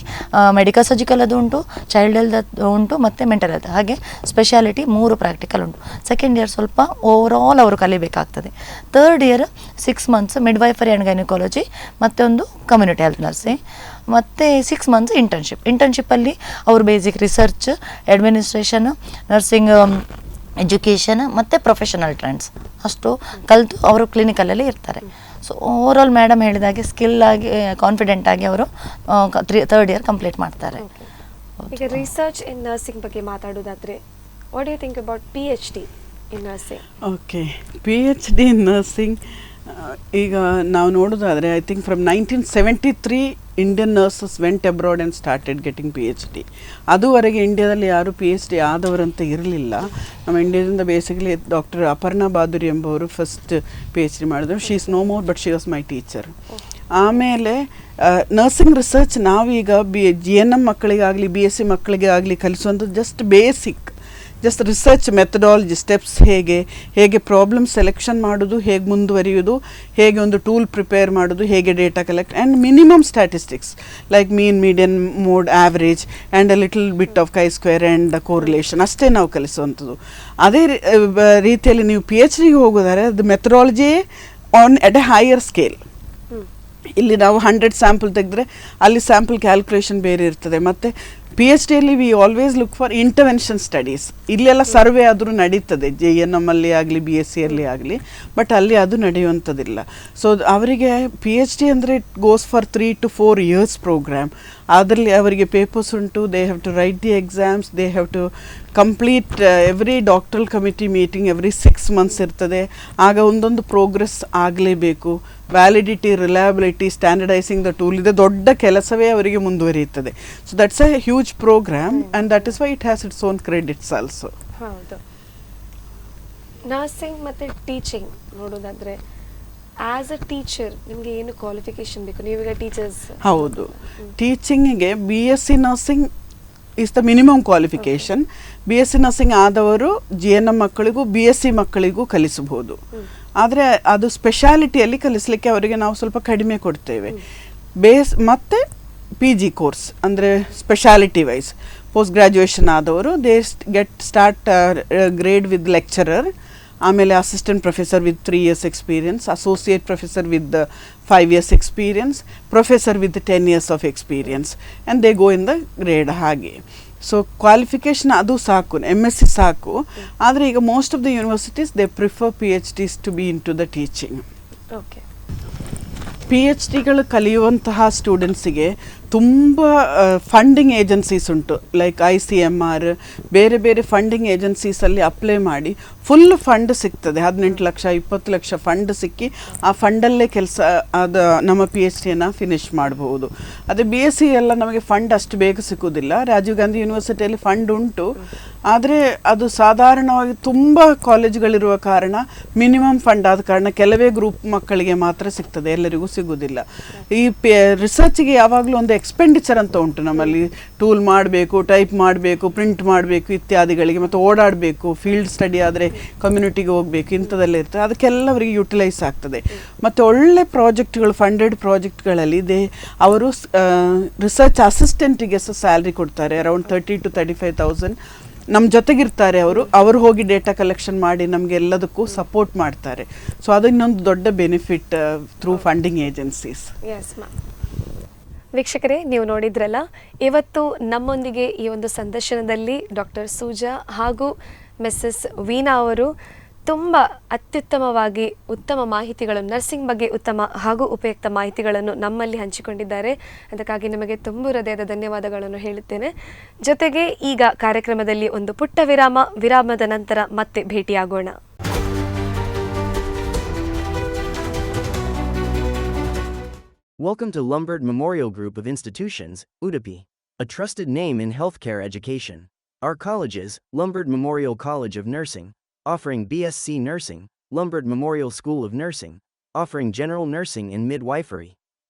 ಮೆಡಿಕಲ್ ಸರ್ಜಿಕಲ್ ಅದು ಉಂಟು, ಚೈಲ್ಡ್ ಹೆಲ್ತ್ ಉಂಟು, ಮತ್ತು ಮೆಂಟಲ್ ಹೆಲ್ತ್. ಹಾಗೆ ಸ್ಪೆಷಾಲಿಟಿ 3 ಪ್ರಾಕ್ಟಿಕಲ್ ಉಂಟು. ಸೆಕೆಂಡ್ ಇಯರ್ ಸ್ವಲ್ಪ ಓವರಾಲ್ ಅವರು ಕಲಿಬೇಕಾಗ್ತದೆ. Third year 6 months midwifery and gynaecology, ಮತ್ತೊಂದು ಕಮ್ಯುನಿಟಿ ಹೆಲ್ತ್ ನರ್ಸಿಂಗ್, ಮತ್ತು 6 ಮಂತ್ಸ್ ಇಂಟರ್ನ್ಶಿಪ್ಪಲ್ಲಿ ಅವರು basic research, administration, nursing education ಮತ್ತು ಪ್ರೊಫೆಷನಲ್ ಟ್ರೆಂಡ್ಸ್ ಅಷ್ಟು ಕಲಿತು ಅವರು ಕ್ಲಿನಿಕಲ್ಲಲ್ಲಿ ಇರ್ತಾರೆ. ಸೊ ಓವರಾಲ್ ಮೇಡಮ್ ಹೇಳಿದಾಗೆ ಸ್ಕಿಲ್ ಆಗಿ ಕಾನ್ಫಿಡೆಂಟ್ ಆಗಿ ಅವರು ಥರ್ಡ್ ಇಯರ್ ಕಂಪ್ಲೀಟ್ ಮಾಡ್ತಾರೆ. ಈಗ ರಿಸರ್ಚ್ ಇನ್ ನರ್ಸಿಂಗ್ ಬಗ್ಗೆ ಮಾತಾಡೋದಾದ್ರೆ, what do you think about PhD in nursing? Okay, PhD in nursing ಈಗ ನಾವು ನೋಡೋದಾದರೆ I think from 1973 Indian nurses went abroad and started getting PhD. ಅದುವರೆಗೆ ಇಂಡಿಯಾದಲ್ಲಿ ಯಾರು PhD ಆದವರಂತ ಇರಲಿಲ್ಲ. ನಮ್ಮ ಇಂಡಿಯಾದಿಂದ ಬೇಸಿಕಲಿ ಡಾಕ್ಟರ್ ಅಪರ್ಣಾ ಬಾದುರಿ ಎಂಬವರು ಫಸ್ಟ್ PhD ಮಾಡಿದ್ರು. She is no more but she was my teacher. ಆಮೇಲೆ ನರ್ಸಿಂಗ್ ರಿಸರ್ಚ್ ನಾವೀಗ GNM ಮಕ್ಕಳಿಗಾಗಲಿ BSc ಮಕ್ಕಳಿಗೆ ಆಗಲಿ ಕಲಿಸುವಂಥದ್ದು just basic, just research methodology steps, ಹೇಗೆ ಪ್ರಾಬ್ಲಮ್ ಸೆಲೆಕ್ಷನ್ ಮಾಡೋದು, ಹೇಗೆ ಮುಂದುವರಿಯೋದು, ಹೇಗೆ ಒಂದು ಟೂಲ್ ಪ್ರಿಪೇರ್ ಮಾಡೋದು, ಹೇಗೆ data collect, and minimum statistics like mean, median, mode, average and a little bit of chi-square and correlation ಅಷ್ಟೇ ನಾವು ಕಲಿಸುವಂಥದ್ದು. ಅದೇ ರೀತಿಯಲ್ಲಿ ನೀವು PhDಗೆ ಹೋಗೋದಾದ್ರೆ ಅದು methodology at a higher scale. ಇಲ್ಲಿ ನಾವು 100 ಸ್ಯಾಂಪಲ್ ತೆಗೆದ್ರೆ ಅಲ್ಲಿ ಸ್ಯಾಂಪಲ್ ಕ್ಯಾಲ್ಕುಲೇಷನ್ ಬೇರೆ ಇರ್ತದೆ. ಮತ್ತು PhDಯಲ್ಲಿ we always look for intervention studies. ಇಲ್ಲೆಲ್ಲ ಸರ್ವೆ ಆದರೂ ನಡೀತದೆ, GNM ಅಲ್ಲಿ ಆಗಲಿ BScಯಲ್ಲಿ ಆಗಲಿ, ಬಟ್ ಅಲ್ಲಿ ಅದು ನಡೆಯುವಂಥದ್ದಿಲ್ಲ. ಸೊ ಅವರಿಗೆ PhD ಅಂದರೆ it goes for 3 to 4 years programme. ಅದರಲ್ಲಿ ಅವರಿಗೆ ಪೇಪರ್ಸ್ ಉಂಟು, they have to write the exams, they have to complete every doctoral committee meeting every 6 months ಇರ್ತದೆ. ಆಗ ಒಂದೊಂದು ಪ್ರೋಗ್ರೆಸ್ ಆಗಲೇಬೇಕು. Validity, reliability, standardising the tool, ಇದೆ ದೊಡ್ಡ ಕೆಲಸವೇ ಅವರಿಗೆ ಮುಂದುವರಿಯುತ್ತದೆ. So that's a huge programme and that is why it has its own credits also. ಹೌದು. ನರ್ಸಿಂಗ್ ಮತ್ತು ಟೀಚಿಂಗ್ ನೋಡೋದಾದರೆ, ಆ್ಯಸ್ ಅ ಟೀಚರ್ ನಿಮಗೆ ಏನು ಕ್ವಾಲಿಫಿಕೇಶನ್ ಬೇಕು? ನೀವೀಗ ಟೀಚರ್ಸ್. ಹೌದು, ಟೀಚಿಂಗಿಗೆ BSc nursing is the minimum qualification. BSc nursing ಆದವರು GNM ಮಕ್ಕಳಿಗೂ BSc ಮಕ್ಕಳಿಗೂ ಕಲಿಸಬಹುದು. ಆದರೆ ಅದು ಸ್ಪೆಷಾಲಿಟಿಯಲ್ಲಿ ಕಲಿಸಲಿಕ್ಕೆ ಅವರಿಗೆ ನಾವು ಸ್ವಲ್ಪ ಕಡಿಮೆ ಕೊಡ್ತೇವೆ. ಮತ್ತು PG ಕೋರ್ಸ್ ಅಂದರೆ ಸ್ಪೆಷಾಲಿಟಿ ವೈಸ್ ಪೋಸ್ಟ್ ಗ್ರ್ಯಾಜುಯೇಷನ್ ಆದವರು they get start grade with lecturer. ಆಮೇಲೆ assistant professor with 3 years experience, associate professor with 5 years experience, professor with 10 years of experience and they go in the grade. ಹಾಗೆ so qualification ಅದು ಸಾಕು, MSc ಸಾಕು. ಆದರೆ ಈಗ most of the universities they prefer PhDs to be in to the teaching. Okay. PhDಗಳು ಕಲಿಯುವಂತಹ ಸ್ಟೂಡೆಂಟ್ಸಿಗೆ ತುಂಬ ಫಂಡಿಂಗ್ ಏಜೆನ್ಸೀಸ್ ಉಂಟು, ಲೈಕ್ ICMR, ಬೇರೆ ಬೇರೆ ಫಂಡಿಂಗ್ ಏಜೆನ್ಸೀಸಲ್ಲಿ ಅಪ್ಲೈ ಮಾಡಿ ಫುಲ್ ಫಂಡ್ ಸಿಗ್ತದೆ. 18 ಲಕ್ಷ 20 ಲಕ್ಷ ಫಂಡ್ ಸಿಕ್ಕಿ ಆ ಫಂಡಲ್ಲೇ ಕೆಲಸ ಅದು ನಮ್ಮ PhDಯನ್ನು ಫಿನಿಷ್ ಮಾಡಬಹುದು. ಅದೇ BSc ಎಲ್ಲ ನಮಗೆ ಫಂಡ್ ಅಷ್ಟು ಬೇಗ ಸಿಗೋದಿಲ್ಲ. ರಾಜೀವ್ ಗಾಂಧಿ ಯೂನಿವರ್ಸಿಟಿಯಲ್ಲಿ ಫಂಡ್ ಉಂಟು, ಆದರೆ ಅದು ಸಾಧಾರಣವಾಗಿ ತುಂಬ ಕಾಲೇಜುಗಳಿರುವ ಕಾರಣ ಮಿನಿಮಮ್ ಫಂಡ್ ಆದ ಕಾರಣ ಕೆಲವೇ ಗ್ರೂಪ್ ಮಕ್ಕಳಿಗೆ ಮಾತ್ರ ಸಿಗ್ತದೆ, ಎಲ್ಲರಿಗೂ ಸಿಗೋದಿಲ್ಲ. ಈ ರಿಸರ್ಚಿಗೆ ಯಾವಾಗಲೂ ಒಂದು ಎಕ್ಸ್ಪೆಂಡಿಚರ್ ಅಂತ ಉಂಟು ನಮ್ಮಲ್ಲಿ. ಟೂಲ್ ಮಾಡಬೇಕು, ಟೈಪ್ ಮಾಡಬೇಕು, ಪ್ರಿಂಟ್ ಮಾಡಬೇಕು ಇತ್ಯಾದಿಗಳಿಗೆ, ಮತ್ತು ಓಡಾಡಬೇಕು, ಫೀಲ್ಡ್ ಸ್ಟಡಿ ಆದರೆ ಕಮ್ಯುನಿಟಿಗೆ ಹೋಗಬೇಕು, ಇಂಥದ್ದೆಲ್ಲ ಇರ್ತದೆ. ಅದಕ್ಕೆಲ್ಲವರಿಗೆ ಯುಟಿಲೈಸ್ ಆಗ್ತದೆ. ಮತ್ತು ಒಳ್ಳೆ ಪ್ರಾಜೆಕ್ಟ್ಗಳು, ಫಂಡೆಡ್ ಪ್ರಾಜೆಕ್ಟ್ಗಳಲ್ಲಿ ಅವರು ರಿಸರ್ಚ್ ಅಸಿಸ್ಟೆಂಟಿಗೆ ಸಹ ಸ್ಯಾಲ್ರಿ ಕೊಡ್ತಾರೆ, ಅರೌಂಡ್ 30,000 to 35,000. ನಮ್ಮ ಜೊತೆಗಿರ್ತಾರೆ ಅವರು ಹೋಗಿ ಡೇಟಾ ಕಲೆಕ್ಷನ್ ಮಾಡಿ ನಮಗೆ ಎಲ್ಲದಕ್ಕೂ ಸಪೋರ್ಟ್ ಮಾಡ್ತಾರೆ. ಸೊ ಅದು ಇನ್ನೊಂದು ದೊಡ್ಡ benefit through funding agencies. Yes ma'am. ವೀಕ್ಷಕರೇ, ನೀವು ನೋಡಿದ್ರಲ್ಲ, ಇವತ್ತು ನಮ್ಮೊಂದಿಗೆ ಈ ಒಂದು ಸಂದರ್ಶನದಲ್ಲಿ ಡಾಕ್ಟರ್ ಸೂಜಾ ಹಾಗೂ ಮಿಸ್ಸಸ್ ವೀಣಾ ಅವರು ತುಂಬ ಅತ್ಯುತ್ತಮವಾಗಿ ಉತ್ತಮ ಮಾಹಿತಿಗಳು, ನರ್ಸಿಂಗ್ ಬಗ್ಗೆ ಉತ್ತಮ ಹಾಗೂ ಉಪಯುಕ್ತ ಮಾಹಿತಿಗಳನ್ನು ನಮ್ಮಲ್ಲಿ ಹಂಚಿಕೊಂಡಿದ್ದಾರೆ. ಅದಕ್ಕಾಗಿ ನಿಮಗೆ ತುಂಬ ಹೃದಯದ ಧನ್ಯವಾದಗಳನ್ನು ಹೇಳುತ್ತೇನೆ. ಜೊತೆಗೆ ಈಗ ಕಾರ್ಯಕ್ರಮದಲ್ಲಿ ಒಂದು ಪುಟ್ಟ ವಿರಾಮದ ನಂತರ ಮತ್ತೆ ಭೇಟಿಯಾಗೋಣ. Welcome to Lombard Memorial Group of Institutions, Udupi, a trusted name in healthcare education. Our colleges, Lombard Memorial College of Nursing, offering BSc Nursing, Lombard Memorial School of Nursing, offering general nursing and midwifery.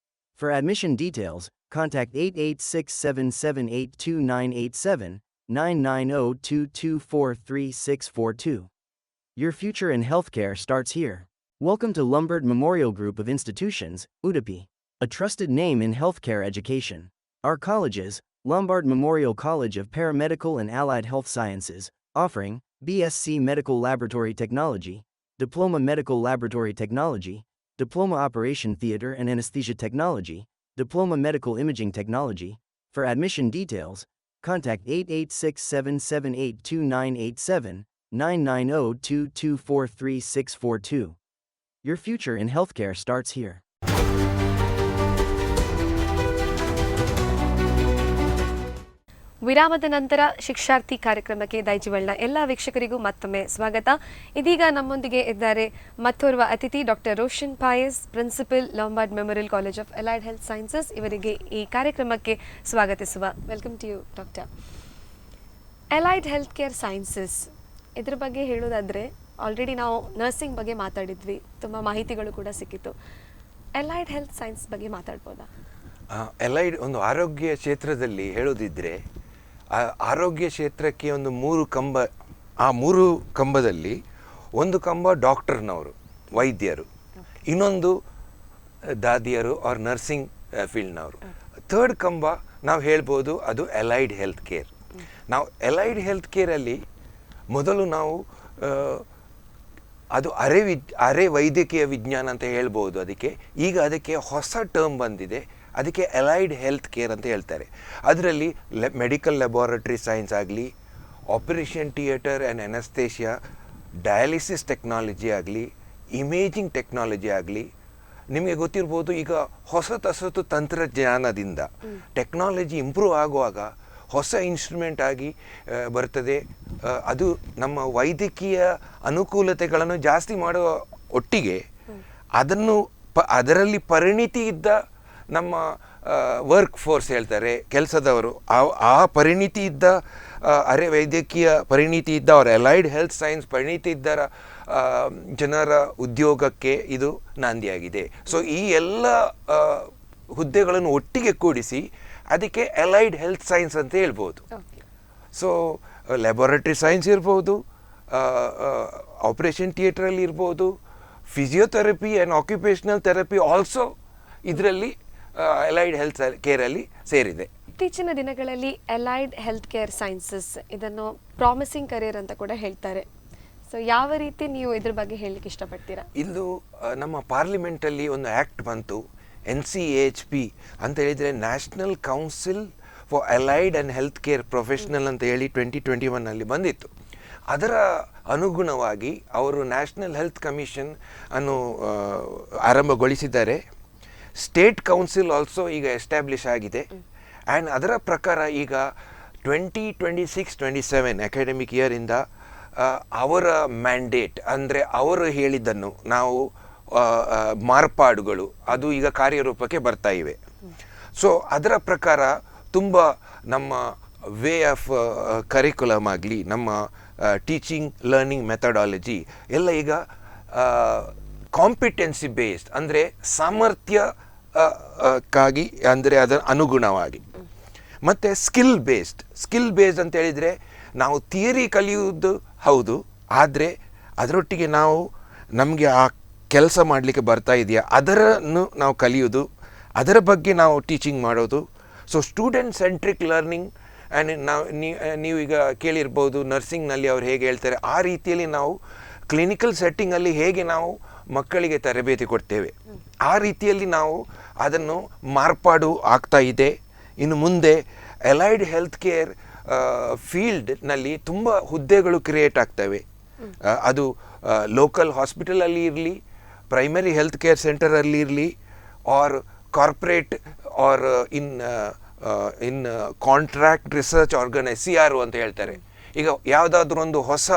For admission details, contact 8867782987, 99022433642. Your future in healthcare starts here. Welcome to Lombard Memorial Group of Institutions, Udupi, a trusted name in healthcare education. Our colleges, Lombard Memorial College of Paramedical and Allied Health Sciences, offering BSc Medical Laboratory Technology, Diploma Medical Laboratory Technology, Diploma Operation Theater and Anesthesia Technology, Diploma Medical Imaging Technology. For admission details, contact 8867782987, 99022433642. Your future in healthcare starts here. ವಿರಾಮದ ನಂತರ ಶಿಕ್ಷಾರ್ಥಿ ಕಾರ್ಯಕ್ರಮಕ್ಕೆ ದೈಜಿವಲ್ನ ಎಲ್ಲ ವೀಕ್ಷಕರಿಗೂ ಮತ್ತೊಮ್ಮೆ ಸ್ವಾಗತ. ಇದೀಗ ನಮ್ಮೊಂದಿಗೆ ಇದ್ದಾರೆ ಮತ್ತೋರ್ವ ಅತಿಥಿ doctor Roshan Pais, principal, Lombard memorial college of allied health sciences. ಇವರಿಗೆ ಈ ಕಾರ್ಯಕ್ರಮಕ್ಕೆ ಸ್ವಾಗತಿಸುವ. Welcome to you doctor. Allied health care sciences, ಇದ್ರ ಬಗ್ಗೆ ಹೇಳೋದಾದರೆ ಆಲ್ರೆಡಿ ನಾವು ನರ್ಸಿಂಗ್ ಬಗ್ಗೆ ಮಾತಾಡಿದ್ವಿ, ತುಂಬ ಮಾಹಿತಿಗಳು ಕೂಡ ಸಿಕ್ಕಿತ್ತು. ಅಲೈಡ್ ಹೆಲ್ತ್ ಸೈನ್ಸ್ ಬಗ್ಗೆ ಮಾತಾಡ್ಬೋದಾ? ಅಲೈಡ್ ಒಂದು ಆರೋಗ್ಯ ಕ್ಷೇತ್ರದಲ್ಲಿ ಹೇಳೋದಿದ್ದರೆ, ಆರೋಗ್ಯ ಕ್ಷೇತ್ರಕ್ಕೆ ಒಂದು 3 ಕಂಬ. ಆ 3 ಕಂಬದಲ್ಲಿ ಒಂದು ಕಂಬ ಡಾಕ್ಟರ್ನವರು, ವೈದ್ಯರು, ಇನ್ನೊಂದು ದಾದಿಯರು ಆರ್ ನರ್ಸಿಂಗ್ ಫೀಲ್ಡ್ನವರು. ಥರ್ಡ್ ಕಂಬ ನಾವು ಹೇಳ್ಬೋದು ಅದು ಅಲೈಡ್ ಹೆಲ್ತ್ ಕೇರ್. ನಾವು ಅಲೈಡ್ ಹೆಲ್ತ್ ಕೇರಲ್ಲಿ ಮೊದಲು ನಾವು ಅದು ಅರೆ ವೈದ್ಯಕೀಯ ವಿಜ್ಞಾನ ಅಂತ ಹೇಳ್ಬೋದು. ಅದಕ್ಕೆ ಹೊಸ ಟರ್ಮ್ ಬಂದಿದೆ, ಅದಕ್ಕೆ ಅಲೈಡ್ ಹೆಲ್ತ್ ಕೇರ್ ಅಂತ ಹೇಳ್ತಾರೆ. ಅದರಲ್ಲಿ ಮೆಡಿಕಲ್ ಲ್ಯಾಬೋರೇಟರಿ ಸೈನ್ಸ್ ಆಗಲಿ, operation theatre and anaesthesia, dialysis technology ಆಗಲಿ, ಇಮೇಜಿಂಗ್ ಟೆಕ್ನಾಲಜಿ ಆಗಲಿ. ನಿಮಗೆ ಗೊತ್ತಿರ್ಬೋದು, ಈಗ ಹೊಸತು ತಂತ್ರಜ್ಞಾನದಿಂದ ಟೆಕ್ನಾಲಜಿ ಇಂಪ್ರೂವ್ ಆಗುವಾಗ ಹೊಸ ಇನ್ಸ್ಟ್ರೂಮೆಂಟ್ ಆಗಿ ಬರ್ತದೆ. ಅದು ನಮ್ಮ ವೈದ್ಯಕೀಯ ಅನುಕೂಲತೆಗಳನ್ನು ಜಾಸ್ತಿ ಮಾಡುವ ಒಟ್ಟಿಗೆ ಅದರಲ್ಲಿ ಪರಿಣಿತಿ ಇದ್ದ ನಮ್ಮ ವರ್ಕ್ ಫೋರ್ಸ್ ಹೇಳ್ತಾರೆ, ಕೆಲಸದವರು, ಆ ಪರಿಣಿತಿ ಇದ್ದ ಅರೆ ವೈದ್ಯಕೀಯ ಪರಿಣಿತಿ ಇದ್ದ ಅವರ ಅಲೈಡ್ ಹೆಲ್ತ್ ಸೈನ್ಸ್ ಪರಿಣಿತಿ ಇದ್ದರ ಜನರ ಉದ್ಯೋಗಕ್ಕೆ ಇದು ನಾಂದಿಯಾಗಿದೆ. ಸೊ ಈ ಎಲ್ಲ ಹುದ್ದೆಗಳನ್ನು ಒಟ್ಟಿಗೆ ಕೂಡಿಸಿ ಅದಕ್ಕೆ ಅಲೈಡ್ ಹೆಲ್ತ್ ಸೈನ್ಸ್ ಅಂತ ಹೇಳ್ಬೋದು. ಸೊ ಲ್ಯಾಬೋರೇಟರಿ ಸೈನ್ಸ್ ಇರ್ಬೋದು, ಆಪರೇಷನ್ ಥಿಯೇಟ್ರಲ್ಲಿ ಇರ್ಬೋದು, physiotherapy and occupational therapy also ಇದರಲ್ಲಿ ಅಲೈಡ್ ಹೆಲ್ತ್ ಕೇರಲ್ಲಿ ಸೇರಿದೆ. ಇತ್ತೀಚಿನ ದಿನಗಳಲ್ಲಿ ಅಲೈಡ್ ಹೆಲ್ತ್ ಕೇರ್ ಸೈನ್ಸಸ್ ಇದನ್ನು ಪ್ರಾಮಿಸಿಂಗ್ ಕರಿಯರ್ ಅಂತ ಕೂಡ ಹೇಳ್ತಾರೆ. ಸೊ ಯಾವ ರೀತಿ ನೀವು ಇದ್ರ ಬಗ್ಗೆ ಹೇಳಲಿಕ್ಕೆ ಇಷ್ಟಪಡ್ತೀರಾ? ಇದು ನಮ್ಮ ಪಾರ್ಲಿಮೆಂಟಲ್ಲಿ ಒಂದು ಆ್ಯಕ್ಟ್ ಬಂತು, NCAHP ಅಂತ ಹೇಳಿದರೆ national council for allied and health care professional ಅಂತ ಹೇಳಿ 2021 ಬಂದಿತ್ತು. ಅದರ ಅನುಗುಣವಾಗಿ ಅವರು ನ್ಯಾಷನಲ್ ಹೆಲ್ತ್ ಕಮಿಷನ್ ಅನ್ನು ಆರಂಭಗೊಳಿಸಿದ್ದಾರೆ. ಸ್ಟೇಟ್ ಕೌನ್ಸಿಲ್ ಆಲ್ಸೋ ಈಗ ಎಸ್ಟಾಬ್ಲಿಷ್ ಆಗಿದೆ. ಆ್ಯಂಡ್ ಅದರ ಪ್ರಕಾರ ಈಗ 2026-27 ಅಕಾಡೆಮಿಕ್ ಇಯರಿಂದ ಅವರ ಮ್ಯಾಂಡೇಟ್ ಅಂದರೆ ಅವರು ಹೇಳಿದ್ದನ್ನು ನಾವು ಮಾರ್ಪಾಡುಗಳು ಅದು ಈಗ ಕಾರ್ಯರೂಪಕ್ಕೆ ಬರ್ತಾ ಇವೆ. ಸೊ ಅದರ ಪ್ರಕಾರ ತುಂಬ ನಮ್ಮ ವೇ ಆಫ್ ಕರಿಕ್ಯುಲಮ್ ಆಗಲಿ, ನಮ್ಮ ಟೀಚಿಂಗ್ ಲರ್ನಿಂಗ್ ಮೆಥಡಾಲಜಿ ಎಲ್ಲ ಈಗ ಕಾಂಪಿಟೆನ್ಸಿ ಬೇಸ್ಡ್ ಅಂದರೆ ಸಾಮರ್ಥ್ಯಕ್ಕಾಗಿ ಅಂದರೆ ಅದರ ಅನುಗುಣವಾಗಿ, ಮತ್ತು ಸ್ಕಿಲ್ ಬೇಸ್ಡ್ ಅಂತ ಹೇಳಿದರೆ ನಾವು ಥಿಯರಿ ಕಲಿಯುವುದು ಹೌದು, ಆದರೆ ಅದರೊಟ್ಟಿಗೆ ನಾವು ನಮಗೆ ಆ ಕೆಲಸ ಮಾಡಲಿಕ್ಕೆ ಬರ್ತಾ ಇದೆಯಾ ಅದರನ್ನು ನಾವು ಕಲಿಯೋದು, ಅದರ ಬಗ್ಗೆ ನಾವು ಟೀಚಿಂಗ್ ಮಾಡೋದು. So student centric learning. And ನೀವೀಗ ಕೇಳಿರ್ಬೋದು ನರ್ಸಿಂಗ್ನಲ್ಲಿ ಅವ್ರು ಹೇಗೆ ಹೇಳ್ತಾರೆ, ಆ ರೀತಿಯಲ್ಲಿ ನಾವು ಕ್ಲಿನಿಕಲ್ ಸೆಟ್ಟಿಂಗಲ್ಲಿ ಹೇಗೆ ನಾವು ಮಕ್ಕಳಿಗೆ ತರಬೇತಿ ಕೊಡ್ತೇವೆ, ಆ ರೀತಿಯಲ್ಲಿ ನಾವು ಅದನ್ನು ಮಾರ್ಪಾಡು ಆಗ್ತಾ ಇದೆ. ಇನ್ನು ಮುಂದೆ ಅಲೈಡ್ ಹೆಲ್ತ್ ಕೇರ್ ಫೀಲ್ಡ್ನಲ್ಲಿ ತುಂಬ ಹುದ್ದೆಗಳು ಕ್ರಿಯೇಟ್ ಆಗ್ತವೆ. ಅದು ಲೋಕಲ್ ಹಾಸ್ಪಿಟಲಲ್ಲಿ ಇರಲಿ, ಪ್ರೈಮರಿ ಹೆಲ್ತ್ ಕೇರ್ ಸೆಂಟರಲ್ಲಿ ಇರಲಿ, ಆರ್ ಕಾರ್ಪೊರೇಟ್ ಆರ್ ಇನ್ ಕಾಂಟ್ರಾಕ್ಟ್ ರಿಸರ್ಚ್ ಆರ್ಗನೈಸ್ CRO ಅಂತ ಹೇಳ್ತಾರೆ. ಈಗ ಯಾವುದಾದ್ರೂ ಒಂದು ಹೊಸ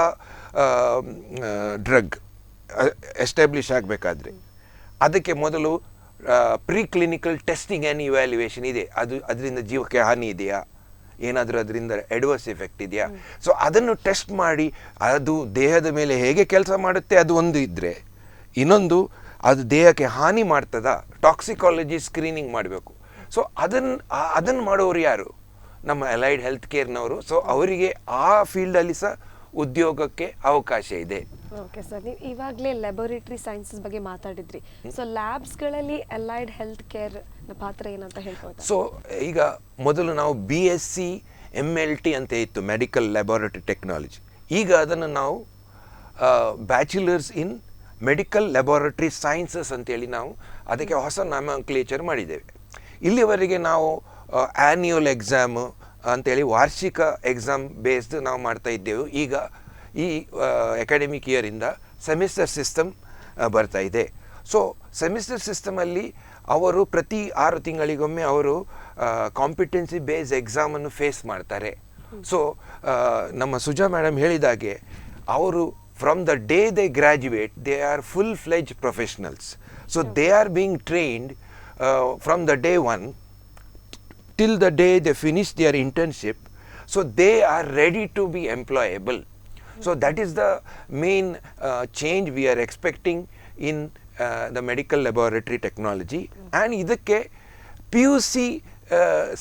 ಡ್ರಗ್ ಎಸ್ಟಾಬ್ಲಿಷ್ ಆಗಬೇಕಾದ್ರೆ ಅದಕ್ಕೆ ಮೊದಲು pre clinical testing and evaluation ಇದೆ. ಅದರಿಂದ ಜೀವಕ್ಕೆ ಹಾನಿ ಇದೆಯಾ, ಏನಾದರೂ ಅದರಿಂದ ಎಡ್ವರ್ಸ್ ಎಫೆಕ್ಟ್ ಇದೆಯಾ, ಸೊ ಅದನ್ನು ಟೆಸ್ಟ್ ಮಾಡಿ ಅದು ದೇಹದ ಮೇಲೆ ಹೇಗೆ ಕೆಲಸ ಮಾಡುತ್ತೆ ಅದು ಒಂದು ಇದ್ದರೆ, ಇನ್ನೊಂದು ಅದು ದೇಹಕ್ಕೆ ಹಾನಿ ಮಾಡ್ತದಾ, ಟಾಕ್ಸಿಕಾಲಜಿ ಸ್ಕ್ರೀನಿಂಗ್ ಮಾಡಬೇಕು. ಸೊ ಅದನ್ನು ಮಾಡೋರು ಯಾರು? ನಮ್ಮ ಅಲೈಡ್ ಹೆಲ್ತ್ ಕೇರ್ನವರು. ಸೊ ಅವರಿಗೆ ಆ ಫೀಲ್ಡಲ್ಲಿ ಸಹ ಉದ್ಯೋಗಕ್ಕೆ ಅವಕಾಶ ಇದೆ. ಓಕೆ ಸರ್, ನೀವು ಇವಾಗಲೇ ಲ್ಯಾಬೊರೇಟರಿ ಸೈನ್ಸಸ್ ಬಗ್ಗೆ ಮಾತಾಡಿದ್ರಿ. ಸೊ ಲ್ಯಾಬ್ಸ್ಗಳಲ್ಲಿ ಅಲೈಡ್ ಹೆಲ್ತ್ ಕೇರ್ ಪಾತ್ರ ಏನಂತ ಹೇಳ್ಬೋದು? ಸೊ ಈಗ ಮೊದಲು ನಾವು BSc MLT ಅಂತ ಇತ್ತು, ಮೆಡಿಕಲ್ ಲ್ಯಾಬೊರೇಟರಿ ಟೆಕ್ನಾಲಜಿ. ಈಗ ಅದನ್ನು ನಾವು ಬ್ಯಾಚುಲರ್ಸ್ ಇನ್ ಮೆಡಿಕಲ್ ಲ್ಯಾಬೊರೇಟರಿ ಸೈನ್ಸಸ್ ಅಂತೇಳಿ ನಾವು ಅದಕ್ಕೆ ಹೊಸ ನಾಮಕ್ಲೇಚರ್ ಮಾಡಿದ್ದೇವೆ. ಇಲ್ಲಿವರೆಗೆ ನಾವು ಆ್ಯನ್ಯುವಲ್ ಎಕ್ಸಾಮು ಅಂತೇಳಿ ವಾರ್ಷಿಕ ಎಕ್ಸಾಮ್ ಬೇಸ್ಡ್ ನಾವು ಮಾಡ್ತಾ ಇದ್ದೆವು. ಈಗ ಈ ಅಕಾಡೆಮಿಕ್ ಇಯರಿಂದ ಸೆಮಿಸ್ಟರ್ ಸಿಸ್ಟಮ್ ಬರ್ತಾ ಇದೆ. ಸೊ ಸೆಮಿಸ್ಟರ್ ಸಿಸ್ಟಮಲ್ಲಿ ಅವರು ಪ್ರತಿ 6 ತಿಂಗಳಿಗೊಮ್ಮೆ ಅವರು ಕಾಂಪಿಟೆನ್ಸಿ ಬೇಸ್ಡ್ ಎಕ್ಸಾಮನ್ನು ಫೇಸ್ ಮಾಡ್ತಾರೆ. ಸೊ ನಮ್ಮ ಸುಜಾ ಮೇಡಮ್ ಹೇಳಿದಾಗೆ ಅವರು from the day they graduate, they are full-fledged professionals. So they are being trained from the day one till the day they finish their internship. So they are ready to be employable. So that is the main change we are expecting in the medical laboratory technology. And ಇದಕ್ಕೆ PUC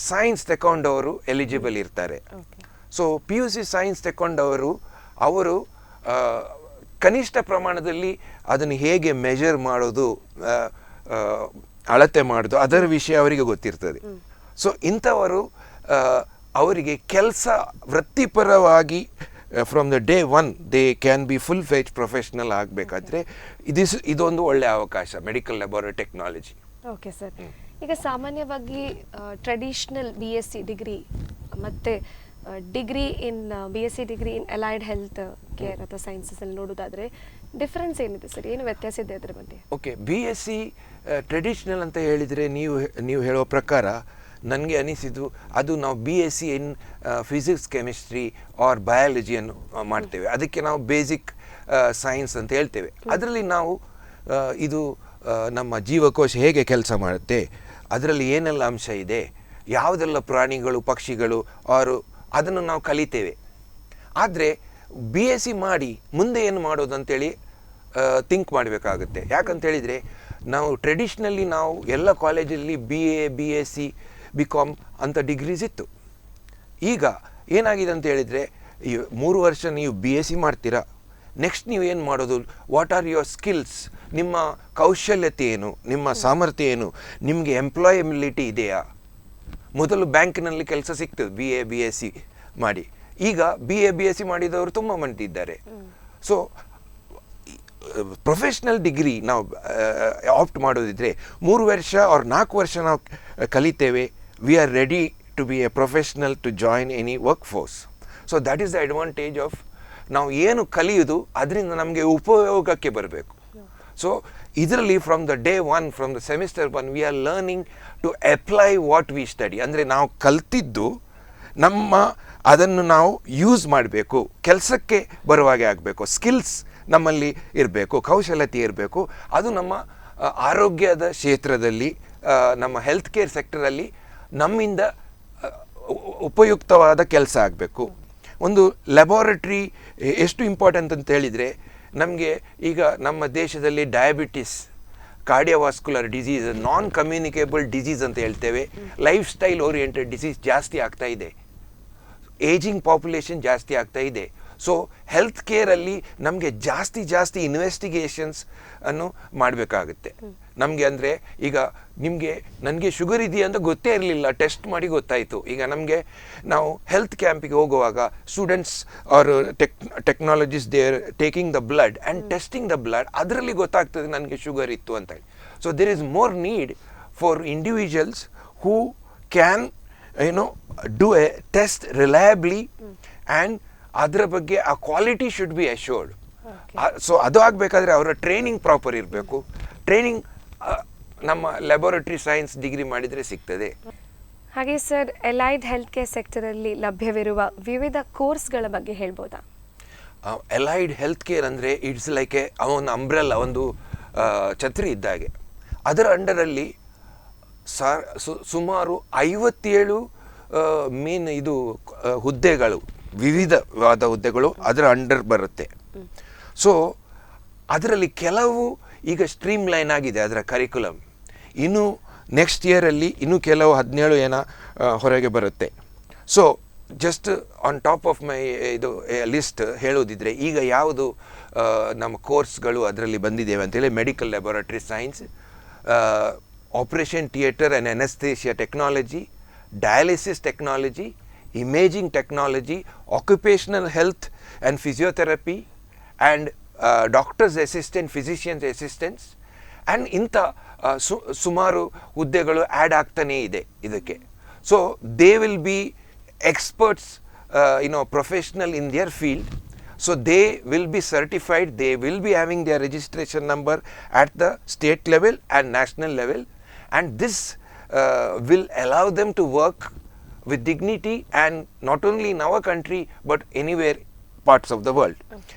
science ತಗೊಂಡವರು eligible ಇರ್ತಾರೆ. So PUC science ತಗೊಂಡವರು ಅವರು ಕನಿಷ್ಠ ಪ್ರಮಾಣದಲ್ಲಿ ಅದನ್ನು ಹೇಗೆ measure ಮಾಡೋದು, ಅಳತೆ ಮಾಡೋದು, ಅದರ ವಿಷಯ ಅವರಿಗೆ ಗೊತ್ತಿರ್ತದೆ. ಸೊ ಇಂಥವರು ಅವರಿಗೆ ಕೆಲಸ ವೃತ್ತಿಪರವಾಗಿ from the day one they can be full ಫ್ಲೆಜ್ professional ಆಗಬೇಕಾದ್ರೆ ಇದೊಂದು ಒಳ್ಳೆಯ ಅವಕಾಶ medical laboratory technology. Okay sir, ಈಗ ಸಾಮಾನ್ಯವಾಗಿ ಟ್ರೆಡಿಷ್ನಲ್ BSc ಡಿಗ್ರಿ ಮತ್ತು degree in BSc degree in allied health care ಅಥವಾ ಸೈನ್ಸಸಲ್ಲಿ ನೋಡೋದಾದರೆ ಡಿಫ್ರೆನ್ಸ್ ಏನಿದೆ ಸರ್? ಏನು ವ್ಯತ್ಯಾಸ ಇದೆ ಅದರ ಬಗ್ಗೆ? ಓಕೆ, BSc ಟ್ರೆಡಿಷ್ನಲ್ ಅಂತ ಹೇಳಿದರೆ ನೀವು ಹೇಳೋ ಪ್ರಕಾರ ನನಗೆ ಅನಿಸಿದ್ದು ಅದು ನಾವು BSc in physics, chemistry or ಬಯಾಲಜಿಯನ್ನು ಮಾಡ್ತೇವೆ. ಅದಕ್ಕೆ ನಾವು ಬೇಸಿಕ್ ಸೈನ್ಸ್ ಅಂತ ಹೇಳ್ತೇವೆ. ಅದರಲ್ಲಿ ನಾವು ಇದು ನಮ್ಮ ಜೀವಕೋಶ ಹೇಗೆ ಕೆಲಸ ಮಾಡುತ್ತೆ, ಅದರಲ್ಲಿ ಏನೆಲ್ಲ ಅಂಶ ಇದೆ, ಯಾವುದೆಲ್ಲ ಪ್ರಾಣಿಗಳು, ಪಕ್ಷಿಗಳು ಅವರು ಅದನ್ನು ನಾವು ಕಲಿತೇವೆ. ಆದರೆ BSc ಮಾಡಿ ಮುಂದೆ ಏನು ಮಾಡೋದು ಅಂತೇಳಿ ಥಿಂಕ್ ಮಾಡಬೇಕಾಗುತ್ತೆ. ಯಾಕಂತೇಳಿದರೆ ನಾವು ಟ್ರೆಡಿಷ್ನಲಿ ನಾವು ಎಲ್ಲ ಕಾಲೇಜಲ್ಲಿ BA, BSc, BCom ಅಂತ ಡಿಗ್ರೀಸ್ ಇತ್ತು. ಈಗ ಏನಾಗಿದೆ ಅಂತ ಹೇಳಿದರೆ 3 ವರ್ಷ ನೀವು BSc ಮಾಡ್ತೀರಾ, ನೆಕ್ಸ್ಟ್ ನೀವು ಏನು ಮಾಡೋದು, ವಾಟ್ ಆರ್ ಯುವರ್ ಸ್ಕಿಲ್ಸ್, ನಿಮ್ಮ ಕೌಶಲ್ಯತೆ ಏನು, ನಿಮ್ಮ ಸಾಮರ್ಥ್ಯ ಏನು, ನಿಮಗೆ ಎಂಪ್ಲಾಯಬಿಲಿಟಿ ಇದೆಯಾ. ಮೊದಲು ಬ್ಯಾಂಕಿನಲ್ಲಿ ಕೆಲಸ ಸಿಗ್ತದೆ BA, BSc ಮಾಡಿ. ಈಗ BA, BSc ಮಾಡಿದವರು ತುಂಬ ಮಂದಿ ಇದ್ದಾರೆ. ಸೊ ಪ್ರೊಫೆಷ್ನಲ್ ಡಿಗ್ರಿ ನಾವು ಆಪ್ಟ್ ಮಾಡೋದಿದ್ರೆ 3 ವರ್ಷ ಆರ್ 4 ವರ್ಷ ನಾವು ಕಲಿತೇವೆ, we are ready to be a professional to join any workforce. So that is the advantage of ನಾವು ಏನು ಕಲಿಯೋದು ಅದರಿಂದ ನಮಗೆ ಉಪಯೋಗಕ್ಕೆ ಬರಬೇಕು. ಸೊ ಇದರಲ್ಲಿ from the day 1, from the semester 1 we are learning to apply what we study. ಅಂದರೆ ನಾವು ಕಲ್ತಿದ್ದು ಅದನ್ನು ನಾವು ಯೂಸ್ ಮಾಡಬೇಕು, ಕೆಲಸಕ್ಕೆ ಬರುವಾಗೆ ಆಗಬೇಕು, ಸ್ಕಿಲ್ಸ್ ನಮ್ಮಲ್ಲಿ ಇರಬೇಕು, ಕೌಶಲ್ಯತೆ ಇರಬೇಕು. ಅದು ನಮ್ಮ ಆರೋಗ್ಯದ ಕ್ಷೇತ್ರದಲ್ಲಿ, ನಮ್ಮ ಹೆಲ್ತ್ ಕೇರ್ ಸೆಕ್ಟರಲ್ಲಿ ನಮ್ಮಿಂದ ಉಪಯುಕ್ತವಾದ ಕೆಲಸ ಆಗಬೇಕು. ಒಂದು ಲ್ಯಾಬೋರೇಟ್ರಿ ಎಷ್ಟು ಇಂಪಾರ್ಟೆಂಟ್ ಅಂತ ಹೇಳಿದರೆ, ನಮಗೆ ಈಗ ನಮ್ಮ ದೇಶದಲ್ಲಿ ಡಯಾಬಿಟಿಸ್, ಕಾರ್ಡಿಯೋವಾಸ್ಕ್ಯುಲರ್ ಡಿಸೀಸ್, ನಾನ್ ಕಮ್ಯುನಿಕೇಬಲ್ ಡಿಸೀಸ್ ಅಂತ ಹೇಳ್ತೇವೆ, ಲೈಫ್ ಸ್ಟೈಲ್ ಓರಿಯೆಂಟೆಡ್ ಡಿಸೀಸ್ ಜಾಸ್ತಿ ಆಗ್ತಾ ಇದೆ, ಏಜಿಂಗ್ ಪಾಪ್ಯುಲೇಷನ್ ಜಾಸ್ತಿ ಆಗ್ತಾ ಇದೆ. ಸೊ ಹೆಲ್ತ್ ಕೇರಲ್ಲಿ ನಮಗೆ ಜಾಸ್ತಿ ಇನ್ವೆಸ್ಟಿಗೇಷನ್ಸ್ ಅನ್ನು ಮಾಡಬೇಕಾಗುತ್ತೆ. ನಮಗೆ ಅಂದರೆ ಈಗ ನನಗೆ ಶುಗರ್ ಇದೆಯಾ ಅಂತ ಗೊತ್ತೇ ಇರಲಿಲ್ಲ, ಟೆಸ್ಟ್ ಮಾಡಿ ಗೊತ್ತಾಯಿತು. ಈಗ ನಾವು ಹೆಲ್ತ್ ಕ್ಯಾಂಪಿಗೆ ಹೋಗುವಾಗ students are technologist they are taking the blood and testing the blood, ಅದರಲ್ಲಿ ಗೊತ್ತಾಗ್ತದೆ ನನಗೆ ಶುಗರ್ ಇತ್ತು ಅಂತ ಹೇಳಿ. So there is more need for individuals who can do a test reliably and ಅದರ ಬಗ್ಗೆ ಆ quality should be assured. So ಅದು ಆಗಬೇಕಾದ್ರೆ ಅವರ ಟ್ರೈನಿಂಗ್ ಪ್ರಾಪರ್ ಇರಬೇಕು. ಟ್ರೈನಿಂಗ್ ನಮ್ಮ ಲ್ಯಾಬೋರೇಟರಿ ಸೈನ್ಸ್ ಡಿಗ್ರಿ ಮಾಡಿದರೆ ಸಿಗ್ತದೆ. ಹಾಗೆ ಸರ್, ಎಲೈಡ್ ಹೆಲ್ತ್ ಕೇರ್ ಸೆಕ್ಟರಲ್ಲಿ ಲಭ್ಯವಿರುವ ವಿವಿಧ ಕೋರ್ಸ್ಗಳ ಬಗ್ಗೆ ಹೇಳ್ಬೋದಾ? ಎಲೈಡ್ ಹೆಲ್ತ್ ಕೇರ್ ಅಂದರೆ ಇಟ್ಸ್ ಲೈಕ್ ಒಂದು ಅಂಬ್ರೆಲ್ಲ, ಒಂದು ಛತ್ರಿ ಇದ್ದಾಗೆ. ಅದರ ಅಂಡರಲ್ಲಿ ಸುಮಾರು 57 ಹುದ್ದೆಗಳು, ವಿವಿಧವಾದ ಹುದ್ದೆಗಳು ಅದರ ಅಂಡರ್ ಬರುತ್ತೆ. ಸೊ ಅದರಲ್ಲಿ ಕೆಲವು ಈಗ ಸ್ಟ್ರೀಮ್ ಲೈನ್ ಆಗಿದೆ ಅದರ ಕರಿಕ್ಯುಲಮ್. ಇನ್ನು ನೆಕ್ಸ್ಟ್ ಇಯರಲ್ಲಿ ಇನ್ನೂ ಕೆಲವು 17 ಹೊರಗೆ ಬರುತ್ತೆ. So just on top of my list ಹೇಳೋದಿದ್ರೆ, ಈಗ ಯಾವುದು ನಮ್ಮ ಕೋರ್ಸ್ಗಳು ಅದರಲ್ಲಿ ಬಂದಿದ್ದೇವೆ ಅಂತೇಳಿ, medical laboratory science, operation theatre and anaesthesia technology, dialysis technology, imaging technology, occupational health and physiotherapy, and doctor's assistant, physician's assistants, and ಇಂಥ ಸುಮಾರು ಹುದ್ದೆಗಳು ಆ್ಯಡ್ ಆಗ್ತಾನೇ ಇದೆ ಇದಕ್ಕೆ. So they will be experts, professional in their field. So they will be certified, they will be having their registration number at the state level and national level, and this will allow them to work with dignity, and not only in our country but anywhere parts of the world.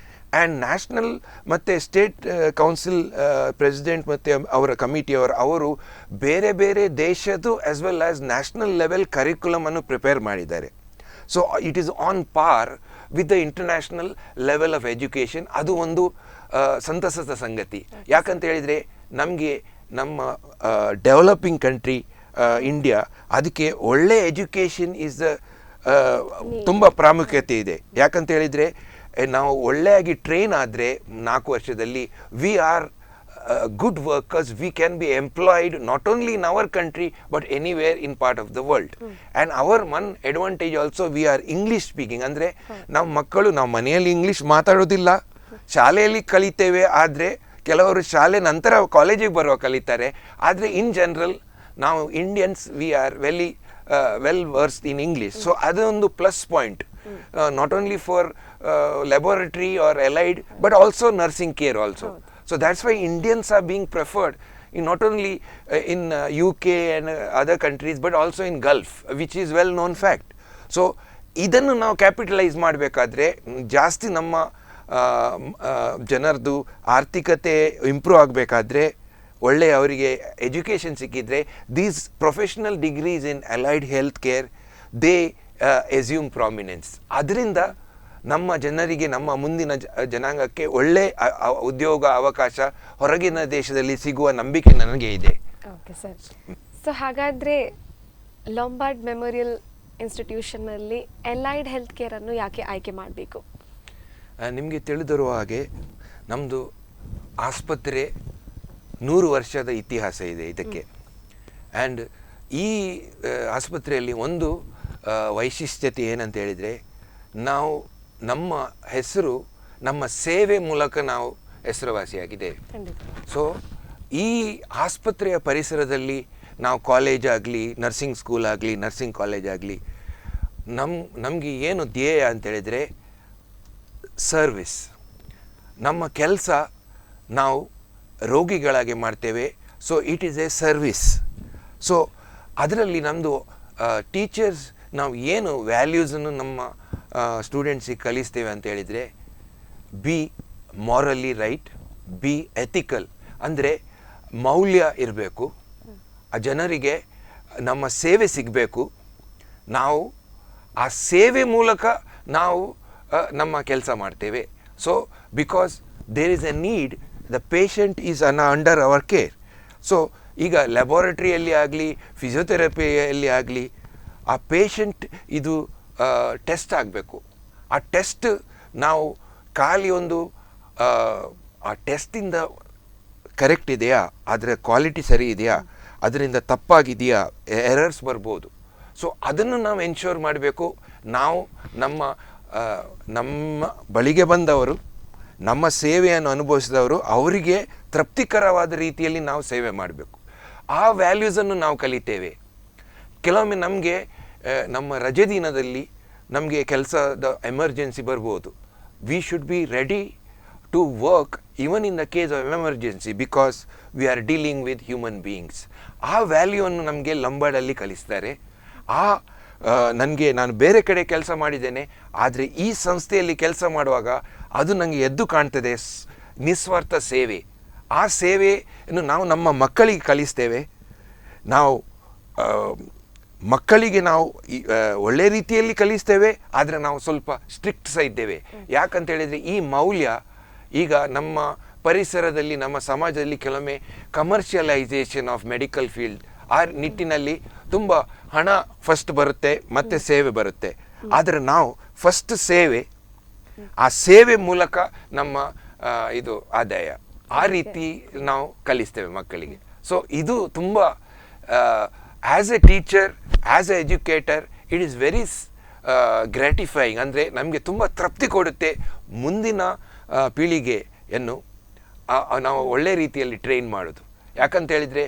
And national ಮತ್ತೆ state council president ಮತ್ತು ಅವರ ಕಮಿಟಿಯವರು ಬೇರೆ ಬೇರೆ ದೇಶದ್ದು as well as national level curriculum ಅನ್ನು prepare ಮಾಡಿದ್ದಾರೆ. So it is on par with the international level of education. ಅದು ಒಂದು ಸಂತಸದ ಸಂಗತಿ. ಯಾಕಂತ ಹೇಳಿದರೆ ನಮ್ಮ ಡೆವಲಪಿಂಗ್ ಕಂಟ್ರಿ ಇಂಡಿಯಾ, ಅದಕ್ಕೆ ಒಳ್ಳೆ ಎಜುಕೇಷನ್ ತುಂಬ ಪ್ರಾಮುಖ್ಯತೆ ಇದೆ. ಯಾಕಂತ ಹೇಳಿದರೆ ನಾವು ಒಳ್ಳೆಯಾಗಿ ಟ್ರೈನ್ ಆದರೆ 4 ವರ್ಷದಲ್ಲಿ we are good workers, we can be employed not only in our country but anywhere in part of the world. And our one advantage also, we are English speaking. ಅಂದರೆ ನಮ್ಮ ಮಕ್ಕಳು ನಾವು ಮನೆಯಲ್ಲಿ ಇಂಗ್ಲೀಷ್ ಮಾತಾಡೋದಿಲ್ಲ, ಶಾಲೆಯಲ್ಲಿ ಕಲಿತೇವೆ, ಆದರೆ ಕೆಲವರು ಶಾಲೆ ನಂತರ ಕಾಲೇಜಿಗೆ ಬರುವ ಕಲಿತಾರೆ. ಆದರೆ ಇನ್ ಜನರಲ್ ನಾವು Indians we are well versed in English. So ಅದೊಂದು plus point, not only for laboratory or allied but also nursing care also. So that's why Indians are being preferred not only in UK and other countries but also in Gulf, which is well known fact. So ಇದನ್ನು ನಾವು capitalise ಮಾಡಬೇಕಾದ್ರೆ, ಜಾಸ್ತಿ ನಮ್ಮ ಜನರದು ಆರ್ಥಿಕತೆ improve ಆಗಬೇಕಾದ್ರೆ, ಒಳ್ಳೆಯ ಅವರಿಗೆ education ಸಿಕ್ಕಿದ್ರೆ, these professional degrees in allied health care they assume prominence. ಅದರಿಂದ ನಮ್ಮ ಜನರಿಗೆ, ನಮ್ಮ ಮುಂದಿನ ಜನಾಂಗಕ್ಕೆ ಒಳ್ಳೆ ಉದ್ಯೋಗ ಅವಕಾಶ ಹೊರಗಿನ ದೇಶದಲ್ಲಿ ಸಿಗುವ ನಂಬಿಕೆ ನನಗೆ ಇದೆ. Okay sir. ಸೊ ಹಾಗಾದರೆ ಲೊಂಬಾರ್ಡ್ ಮೆಮೋರಿಯಲ್ ಇನ್ಸ್ಟಿಟ್ಯೂಷನ್ನಲ್ಲಿ ಅಲೈಡ್ ಹೆಲ್ತ್ ಕೇರನ್ನು ಯಾಕೆ ಆಯ್ಕೆ ಮಾಡಬೇಕು? ನಿಮಗೆ ತಿಳಿದಿರುವ ಹಾಗೆ ನಮ್ಮದು ಆಸ್ಪತ್ರೆ 100 ವರ್ಷದ ಇತಿಹಾಸ ಇದೆ ಇದಕ್ಕೆ. ಆ್ಯಂಡ್ ಈ ಆಸ್ಪತ್ರೆಯಲ್ಲಿ ಒಂದು ವೈಶಿಷ್ಟ್ಯತೆ ಏನಂತ ಹೇಳಿದರೆ, ನಮ್ಮ ಹೆಸರು ನಮ್ಮ ಸೇವೆ ಮೂಲಕ ನಾವು ಹೆಸರುವಾಸಿಯಾಗಿದ್ದೇವೆ. ಸೊ ಈ ಆಸ್ಪತ್ರೆಯ ಪರಿಸರದಲ್ಲಿ ನಾವು ಕಾಲೇಜ್ ಆಗಲಿ, ನರ್ಸಿಂಗ್ ಸ್ಕೂಲ್ ಆಗಲಿ, ನರ್ಸಿಂಗ್ ಕಾಲೇಜ್ ಆಗಲಿ, ನಮಗೆ ಏನು ಧ್ಯೇಯ ಅಂತೇಳಿದರೆ ಸರ್ವಿಸ್. ನಮ್ಮ ಕೆಲಸ ನಾವು ರೋಗಿಗಳಾಗಿ ಮಾಡ್ತೇವೆ. So it is A service. So ಅದರಲ್ಲಿ ನಮ್ಮದು ಟೀಚರ್ಸ್ ನಾವು ಏನು ವ್ಯಾಲ್ಯೂಸನ್ನು ನಮ್ಮ ಸ್ಟೂಡೆಂಟ್ಸಿಗೆ ಕಲಿಸ್ತೇವೆ ಅಂತ ಹೇಳಿದರೆ, B morally right, B ethical, ಅಂದರೆ ಮೌಲ್ಯ ಇರಬೇಕು, ಆ ಜನರಿಗೆ ನಮ್ಮ ಸೇವೆ ಸಿಗಬೇಕು, ನಾವು ಆ ಸೇವೆ ಮೂಲಕ ನಾವು ನಮ್ಮ ಕೆಲಸ ಮಾಡ್ತೇವೆ. So because there is a need, the patient is under our care. So ಈಗ ಲ್ಯಾಬೋರೇಟ್ರಿಯಲ್ಲಿ ಆಗಲಿ, ಫಿಸಿಯೋಥೆರಪಿಯಲ್ಲಿ ಆಗಲಿ, ಆ ಪೇಷಂಟ್ ಇದು ಟೆಸ್ಟ್ ಆಗಬೇಕು. ಆ ಟೆಸ್ಟ್ ನಾವು ಖಾಲಿ ಒಂದು ಆ ಟೆಸ್ಟಿಂದ ಕರೆಕ್ಟ್ ಇದೆಯಾ, ಅದರ ಕ್ವಾಲಿಟಿ ಸರಿ ಇದೆಯಾ, ಅದರಿಂದ ತಪ್ಪಾಗಿದೆಯಾ, ಎರರ್ಸ್ ಬರ್ಬೋದು. ಸೊ ಅದನ್ನು ನಾವು ಎನ್ಶೋರ್ ಮಾಡಬೇಕು. ನಾವು ನಮ್ಮ ಬಳಿಗೆ ಬಂದವರು, ನಮ್ಮ ಸೇವೆಯನ್ನು ಅನುಭವಿಸಿದವರು, ಅವರಿಗೆ ತೃಪ್ತಿಕರವಾದ ರೀತಿಯಲ್ಲಿ ನಾವು ಸೇವೆ ಮಾಡಬೇಕು. ಆ ವ್ಯಾಲ್ಯೂಸನ್ನು ನಾವು ಕಲಿತೇವೆ. ಕೆಲವೊಮ್ಮೆ ನಮಗೆ ನಮ್ಮ ರಜೆ ದಿನದಲ್ಲಿ ನಮಗೆ ಕೆಲಸದ ಎಮರ್ಜೆನ್ಸಿ ಬರ್ಬೋದು. We should be ready to work even in the case of emergency, because we are dealing with human beings. ಆ ವ್ಯಾಲ್ಯೂವನ್ನು ನಮಗೆ ಲಂಬಾಡಲ್ಲಿ ಕಲಿಸ್ತಾರೆ. ನಾನು ಬೇರೆ ಕಡೆ ಕೆಲಸ ಮಾಡಿದ್ದೇನೆ, ಆದರೆ ಈ ಸಂಸ್ಥೆಯಲ್ಲಿ ಕೆಲಸ ಮಾಡುವಾಗ ಅದು ನನಗೆ ಎದ್ದು ಕಾಣ್ತದೆ, ನಿಸ್ವಾರ್ಥ ಸೇವೆ. ಆ ಸೇವೆಯನ್ನು ನಾವು ನಮ್ಮ ಮಕ್ಕಳಿಗೆ ಕಲಿಸ್ತೇವೆ. ನಾವು ಮಕ್ಕಳಿಗೆ ನಾವು ಒಳ್ಳೆ ರೀತಿಯಲ್ಲಿ ಕಲಿಸ್ತೇವೆ, ಆದರೆ ನಾವು ಸ್ವಲ್ಪ ಸ್ಟ್ರಿಕ್ಟ್ ಸಹ ಇದ್ದೇವೆ. ಯಾಕಂತೇಳಿದರೆ ಈ ಮೌಲ್ಯ ಈಗ ನಮ್ಮ ಪರಿಸರದಲ್ಲಿ, ನಮ್ಮ ಸಮಾಜದಲ್ಲಿ ಕೆಲವೊಮ್ಮೆ ಕಮರ್ಷಿಯಲೈಸೇಷನ್ ಆಫ್ ಮೆಡಿಕಲ್ ಫೀಲ್ಡ್, ಆ ನಿಟ್ಟಿನಲ್ಲಿ ತುಂಬ ಹಣ ಫಸ್ಟ್ ಬರುತ್ತೆ, ಮತ್ತು ಸೇವೆ ಬರುತ್ತೆ. ಆದರೆ ನಾವು ಫಸ್ಟ್ ಸೇವೆ, ಆ ಸೇವೆ ಮೂಲಕ ನಮ್ಮ ಇದು ಆದಾಯ, ಆ ರೀತಿ ನಾವು ಕಲಿಸ್ತೇವೆ ಮಕ್ಕಳಿಗೆ. ಸೊ ಇದು ತುಂಬ as a teacher, as a educator, it is very gratifying. ಅಂದರೆ ನಮಗೆ ತುಂಬ ತೃಪ್ತಿ ಕೊಡುತ್ತೆ ಮುಂದಿನ ಪೀಳಿಗೆಯನ್ನು ನಾವು ಒಳ್ಳೆ ರೀತಿಯಲ್ಲಿ ಟ್ರೈನ್ ಮಾಡೋದು. ಯಾಕಂತ ಹೇಳಿದರೆ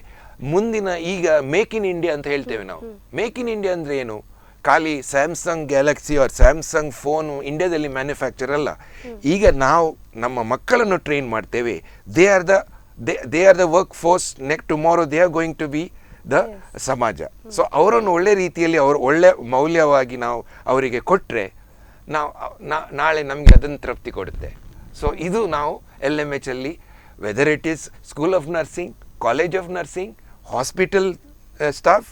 ಮುಂದಿನ ಈಗ ಮೇಕ್ ಇನ್ ಇಂಡಿಯಾ ಅಂತ ಹೇಳ್ತೇವೆ ನಾವು. ಮೇಕ್ ಇನ್ ಇಂಡಿಯಾ ಅಂದರೆ ಏನು? ಖಾಲಿ Samsung Galaxy or Samsung phone ಇಂಡಿಯಾದಲ್ಲಿ ಮ್ಯಾನುಫ್ಯಾಕ್ಚರ್ ಅಲ್ಲ. ಈಗ ನಾವು ನಮ್ಮ ಮಕ್ಕಳನ್ನು ಟ್ರೈನ್ ಮಾಡ್ತೇವೆ. They are the work force. Tomorrow they are going to be the ಸಮಾಜ. ಸೊ ಅವರನ್ನು ಒಳ್ಳೆ ರೀತಿಯಲ್ಲಿ ಒಳ್ಳೆ ಮೌಲ್ಯವಾಗಿ ನಾವು ಅವರಿಗೆ ಕೊಟ್ಟರೆ ನಾಳೆ ನಮಗೆ ಅದನ್ನು ತೃಪ್ತಿ ಕೊಡುತ್ತೆ. ಸೊ ಇದು ನಾವು LMH ಅಲ್ಲಿ, whether it is school of nursing, college of nursing, hospital staff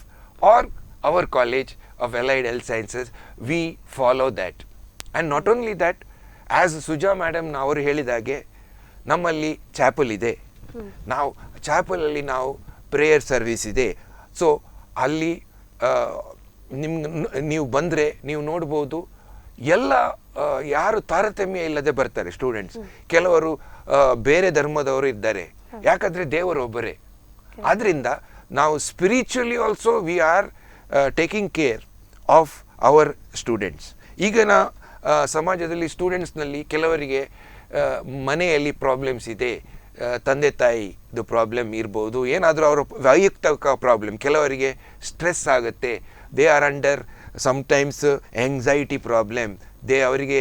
are our college of allied health sciences, we follow that. And not only that, as Suja madam ಅವರು ಹೇಳಿದಾಗೆ ನಮ್ಮಲ್ಲಿ ಚಾಪಲ್ ಇದೆ. ನಾವು ಚಾಪಲಲ್ಲಿ ನಾವು prayer service ಇದೆ. So ಅಲ್ಲಿ ನೀವು ಬಂದರೆ ನೀವು ನೋಡ್ಬೋದು, ಎಲ್ಲ ಯಾರು ತಾರತಮ್ಯ ಇಲ್ಲದೆ ಬರ್ತಾರೆ ಸ್ಟೂಡೆಂಟ್ಸ್. ಕೆಲವರು ಬೇರೆ ಧರ್ಮದವರು ಇದ್ದಾರೆ, ಯಾಕಂದರೆ ದೇವರು ಒಬ್ಬರೇ. ಆದ್ದರಿಂದ ನಾವು spiritually also we are taking care of our students. ಈಗಿನ ಸಮಾಜದಲ್ಲಿ ಸ್ಟೂಡೆಂಟ್ಸ್ನಲ್ಲಿ ಕೆಲವರಿಗೆ ಮನೆಯಲ್ಲಿ ಪ್ರಾಬ್ಲಮ್ಸ್ ಇದೆ, ತಂದೆ ತಾಯಿದು ಪ್ರಾಬ್ಲಮ್ ಇರ್ಬೋದು, ಏನಾದರೂ ಅವರ ವೈಯಕ್ತಿಕ ಪ್ರಾಬ್ಲಮ್, ಕೆಲವರಿಗೆ ಸ್ಟ್ರೆಸ್ ಆಗುತ್ತೆ, they are under sometimes anxiety problem, ಅವರಿಗೆ